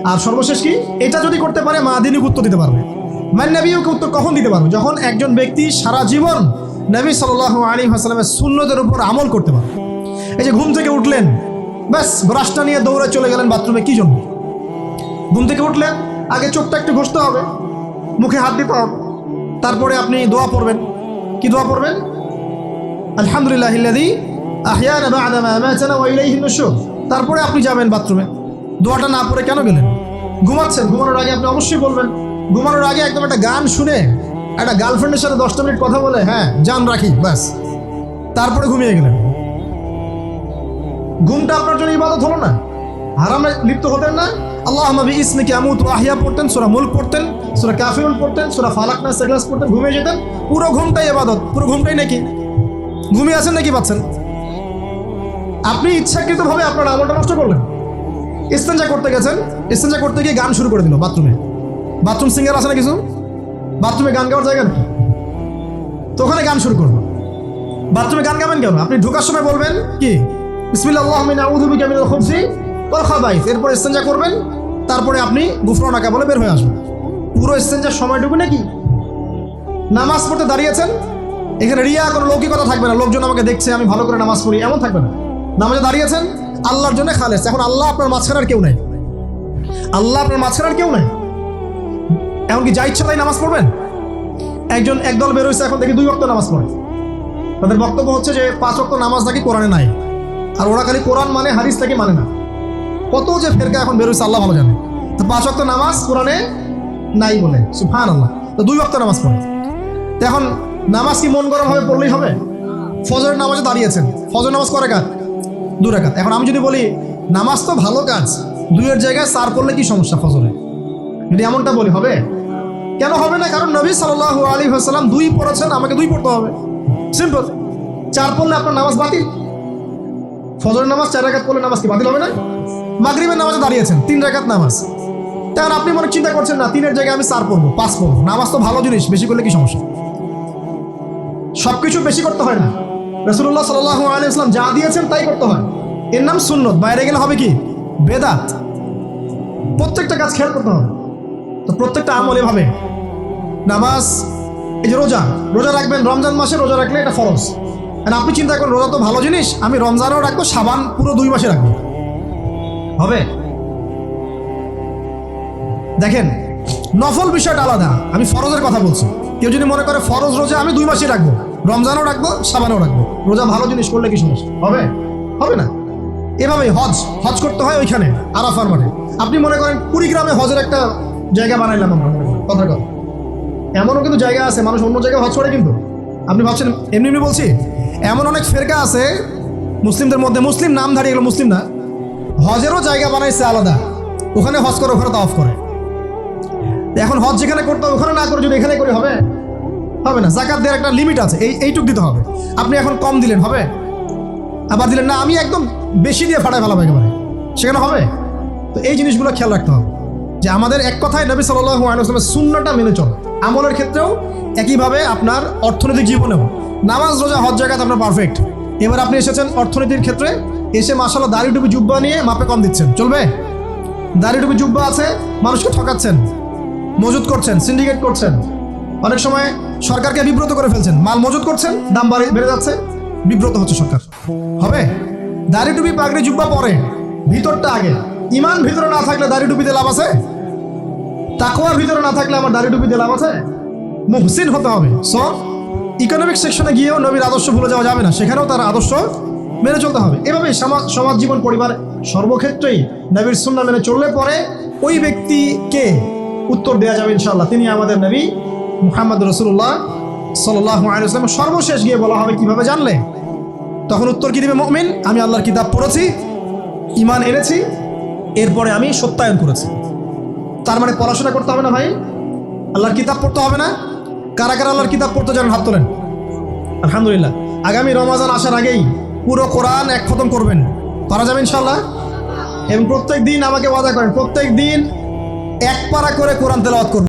আর সর্বশেষ কি, এটা যদি করতে পারে মা দিনই উত্তর দিতে পারবে। মান নবীকে উত্তর কখন দিতে পারবে? যখন একজন ব্যক্তি সারা জীবন নবী সাল্লাল্লাহু আলাইহি ওয়াসাল্লামের সুন্নতের উপর আমল করতে পারে। এই যে ঘুম থেকে উঠলেন, ব্যাস ব্রাশটা নিয়ে দৌড়ে চলে গেলেন বাথরুমে, কি জন্য? ঘুম থেকে উঠলেন, আগে চোখটা একটু ঘষতে হবে, মুখে হাত দিতে হবে, তারপরে আপনি দোয়া পড়বেন। কি দোয়া পড়বেন? আলহামদুলিল্লাহিল্লাযী আহইয়ানা বা'দা মা আমাতানা ওয়া ইলাইহিন নুশুর। তারপরে আপনি যাবেন বাথরুমে। দোয়াটা না পড়ে কেন গেলেন? ঘুমাচ্ছেন, ঘুমানোর আগে আপনি অবশ্যই বলবেন। ঘুমানোর আগে একদম একটা গান শুনে, একটা গার্লফ্রেন্ডের সাথে 10টা মিনিট কথা বলে, হ্যাঁ জান রাখি, ব্যাস, তারপরে ঘুমিয়ে গেলেন। ঘুমটা আপনার জন্য ইবাদত হলো না? হারামে লিপ্ত হতেন না? আল্লাহুম্মা বিইসমিকা আমুতু ওয়া আহইয়া পড়তেন, সূরা মুলক পড়তেন, সূরা কাফিরুন পড়তেন, সূরা ফালাক নাস ইখলাস পড়তেন, ঘুমিয়ে যেতেন। পুরো ঘুমটাই ইবাদত, পুরো ঘুমটাই নাকি ঘুমিয়ে আছেন নাকি পাচ্ছেন? আপনি ইচ্ছাকৃতভাবে আপনার আমলটা নষ্ট করলেন। ইস্তেঞ্জা করতে গেছেন, ইস্তেঞ্জা করতে গিয়ে গান শুরু করে দিল বাথরুমে। বাথরুম সিঙ্গার আছে না কিছু? বাথরুমে গান গাওয়ার জায়গা নেই, তো ওখানে গান শুরু করবো। বাথরুমে গান গাবেন কেন? আপনি ঢোকার সময় বলবেন কি, বিসমিল্লাহ আল্লাহুম্মা ইন্নী আউযু বিকা মিনাল খুবসি ওয়াল খাবাইস। এরপর ইস্তেঞ্জা করবেন, তারপরে আপনি গুফরানাকা বলে বের হয়ে আসবেন। পুরো ইস্তেঞ্জার সময়টুকু নাকি? নামাজ পড়তে দাঁড়িয়েছেন, এখানে রিয়া কোনো লৌকিকতা থাকবে না, লোকজন আমাকে দেখছে আমি ভালো করে নামাজ পড়ি, এমন থাকবে না। নামাজে দাঁড়িয়েছেন আল্লাহর জন্য খালেস। এখন আল্লাহ আপনার মাঝখানে আর কেউ নাই, আল্লাহ আপনার মাঝখানে আর কেউ নাই। এমনকি যা ইচ্ছা তাই নামাজ পড়বেন। একদল বেরোইছে, এখন দেখি 2 ওয়াক্ত নামাজ পড়ে। তাদের বক্তব্য হচ্ছে যে 5 ওয়াক্ত নামাজ নাকি কোরআনে নাই, আর ওরা খালি কোরআন মানে হাদিস নাকি মানে না। কত যে ফেরকা এখন বেরোইছে আল্লাহ ভালো জানে। তো 5 ওয়াক্ত নামাজ কোরআনে নাই বলে, সুবহানাল্লাহ। তো 2 ওয়াক্ত নামাজ পড়ে। তো এখন নামাজ কি মন গরম ভাবে পড়লেই হবে? ফজরের নামাজে দাঁড়িয়েছেন, ফজর নামাজ কয় রাকাত? 2 রাকাত। এখন আমি যদি বলি নামাজ তো ভালো কাজ, 2-এর জায়গায় 4 পড়লে কি সমস্যা ফজরে? যদি এমনটা বলি হবে? কেন হবে না? কারণ নবী সাল্লাল্লাহু আলাইহি ওয়াসাল্লাম 2 পড়েছেন, আমাকে 2 পড়তে হবে, সিম্পল। 4 পড়লে আপনার নামাজ বাতিল। ফজরের নামাজ 4 রাকাত পড়লে নামাজ কি বাতিল হবে না? মাগরিবের নামাজে দাঁড়িয়েছেন 3 রাকাত নামাজ, তখন আপনি মনে চিন্তা করছেন না 3-এর জায়গায় আমি 4 পড়বো, 5 পড়বো। নামাজ তো ভালো জিনিস, বেশি করলে কি সমস্যা? সবকিছু বেশি করতে হয় না। রাসূলুল্লাহ সাল্লাল্লাহু আলাইহি ওয়াসাল্লাম যা দিয়েছেন তাই করতে হয়, এর নাম সুন্নত। বাইরে গেলে হবে কি? বেদাত। প্রত্যেকটা কাজ খেয়াল করতে হবে। তো প্রত্যেকটা আমল এভাবে। নামাজ, এই যে রোজা রাখবেন, রমজান মাসে রোজা রাখলে এটা ফরজ। আর আপনি চিন্তা করেন রোজা তো ভালো জিনিস, আমি রমজানও রাখবো, শাবান পুরো 2 মাসে রাখবো, হবে? দেখেন নফল বিষয়টা আলাদা, আমি ফরজের কথা বলছি। কেউ যদি মনে করে ফরজ রোজা আমি 2 মাসে রাখবো, রমজানও রাখবো, শাবানও রাখবো, রোজা ভালো জিনিস করলে কি সমস্যা? হবে? হবে না। এভাবেই হজ করতে হয় ওইখানে আরাফার মাঠে। আপনি মনে করেন কুড়িগ্রামে হজের একটা জায়গা বানাইলাম আমরা, কথা কথা এমনও কিন্তু জায়গা আছে মানুষ অন্য জায়গায় হজ করে, কিন্তু আপনি ভাবছেন এমনি এমনি বলছি। এমন অনেক ফেরকা আছে মুসলিমদের মধ্যে, মুসলিম নামধারী, এগুলো মুসলিম না, হজেরও জায়গা বানাইছে আলাদা, ওখানে হজ করে, ওখানে তাওয়াফ করে। এখন হজ যেখানে করতে হবে ওখানে না করে যদি এখানে করি, হবে? হবে না। যাকাত দেওয়ার একটা লিমিট আছে, এইটুক দিতে হবে। আপনি এখন কম দিলেন, হবে? আবার দিলেন না আমি একদম বেশি দিয়ে ফাটাই ফেলাবো একেবারে, সেখানে হবে? তো এই জিনিসগুলো খেয়াল রাখতে হবে যে আমাদের এক কথায় নবী সাল্লাল্লাহু আলাইহি ওয়াসাল্লামের সুন্নাহটা মেনে চল। আমলের ক্ষেত্রেও একইভাবে, আপনার অর্থনৈতিক জীবনেও, নামাজ রোজা হজ জাকাত আপনার পারফেক্ট। এবার আপনি এসেছেন অর্থনীতির ক্ষেত্রে, এসে মাশাআল্লাহ দাড়ি টুপি জুব্বা নিয়ে মাপে কম দিচ্ছেন, চলবে? দাড়ি টুপি জুব্বা আছে, মানুষকে ঠকাচ্ছেন, মজুত করছেন, সিন্ডিকেট করছেন, অনেক সময় সরকারকে বিব্রত করে ফেলছেন, মাল মজুত করছেন, দাম বেড়ে যাচ্ছে, বিব্রত হচ্ছে সরকার, হবে? দাড়ি টুপি পাগড়ি জুব্বা পরে, ভিতরটা আগে। ইমান ভিতরে না থাকলে দাড়ি টুপিতে লাভ আছে? তাকওয়া ভিতরে না থাকলে আমার দাড়ি টুপিতে লাভ আছে? মুহসিন হতে হবে। সো ইকোনমিক সেকশনে গিয়েও নবীর আদর্শ ভুলে যাওয়া যাবে না, সেখানেও তার আদর্শ মেনে চলতে হবে। এভাবেই সমাজ জীবন, পরিবার, সর্বক্ষেত্রেই নবীর সুন্নাহ মেনে চললে পরে ওই ব্যক্তিকে উত্তর দেওয়া যাবে ইনশাআল্লাহ, তিনি আমাদের নবী মুহাম্মদ রাসূলুল্লাহ সাল্লাল্লাহু আলাইহি ওয়াসাল্লাম। সর্বশেষ গিয়ে বলা হবে কিভাবে জানলে? তখন উত্তর কি দিবে মুমিন? আমি আল্লাহর কিতাব পড়েছি, ঈমান এনেছি, এরপরে আমি সত্যায়ন করেছি। তার মানে পড়াশোনা করতে হবে না ভাই? আল্লাহর কিতাব পড়তে হবে না? কারা কারা আল্লাহর কিতাব পড়তে জানেন হাত তোলেন। আলহামদুলিল্লাহ, আগামী রমাজান আসার আগেই পুরো কোরআন এক খতম করবেন, পারা যাবে ইনশাল্লাহ। এবং প্রত্যেক দিন আমাকে ওয়াদা করেন, প্রত্যেক দিন এক পারা করে কোরআন তেলাওয়াত করবেন।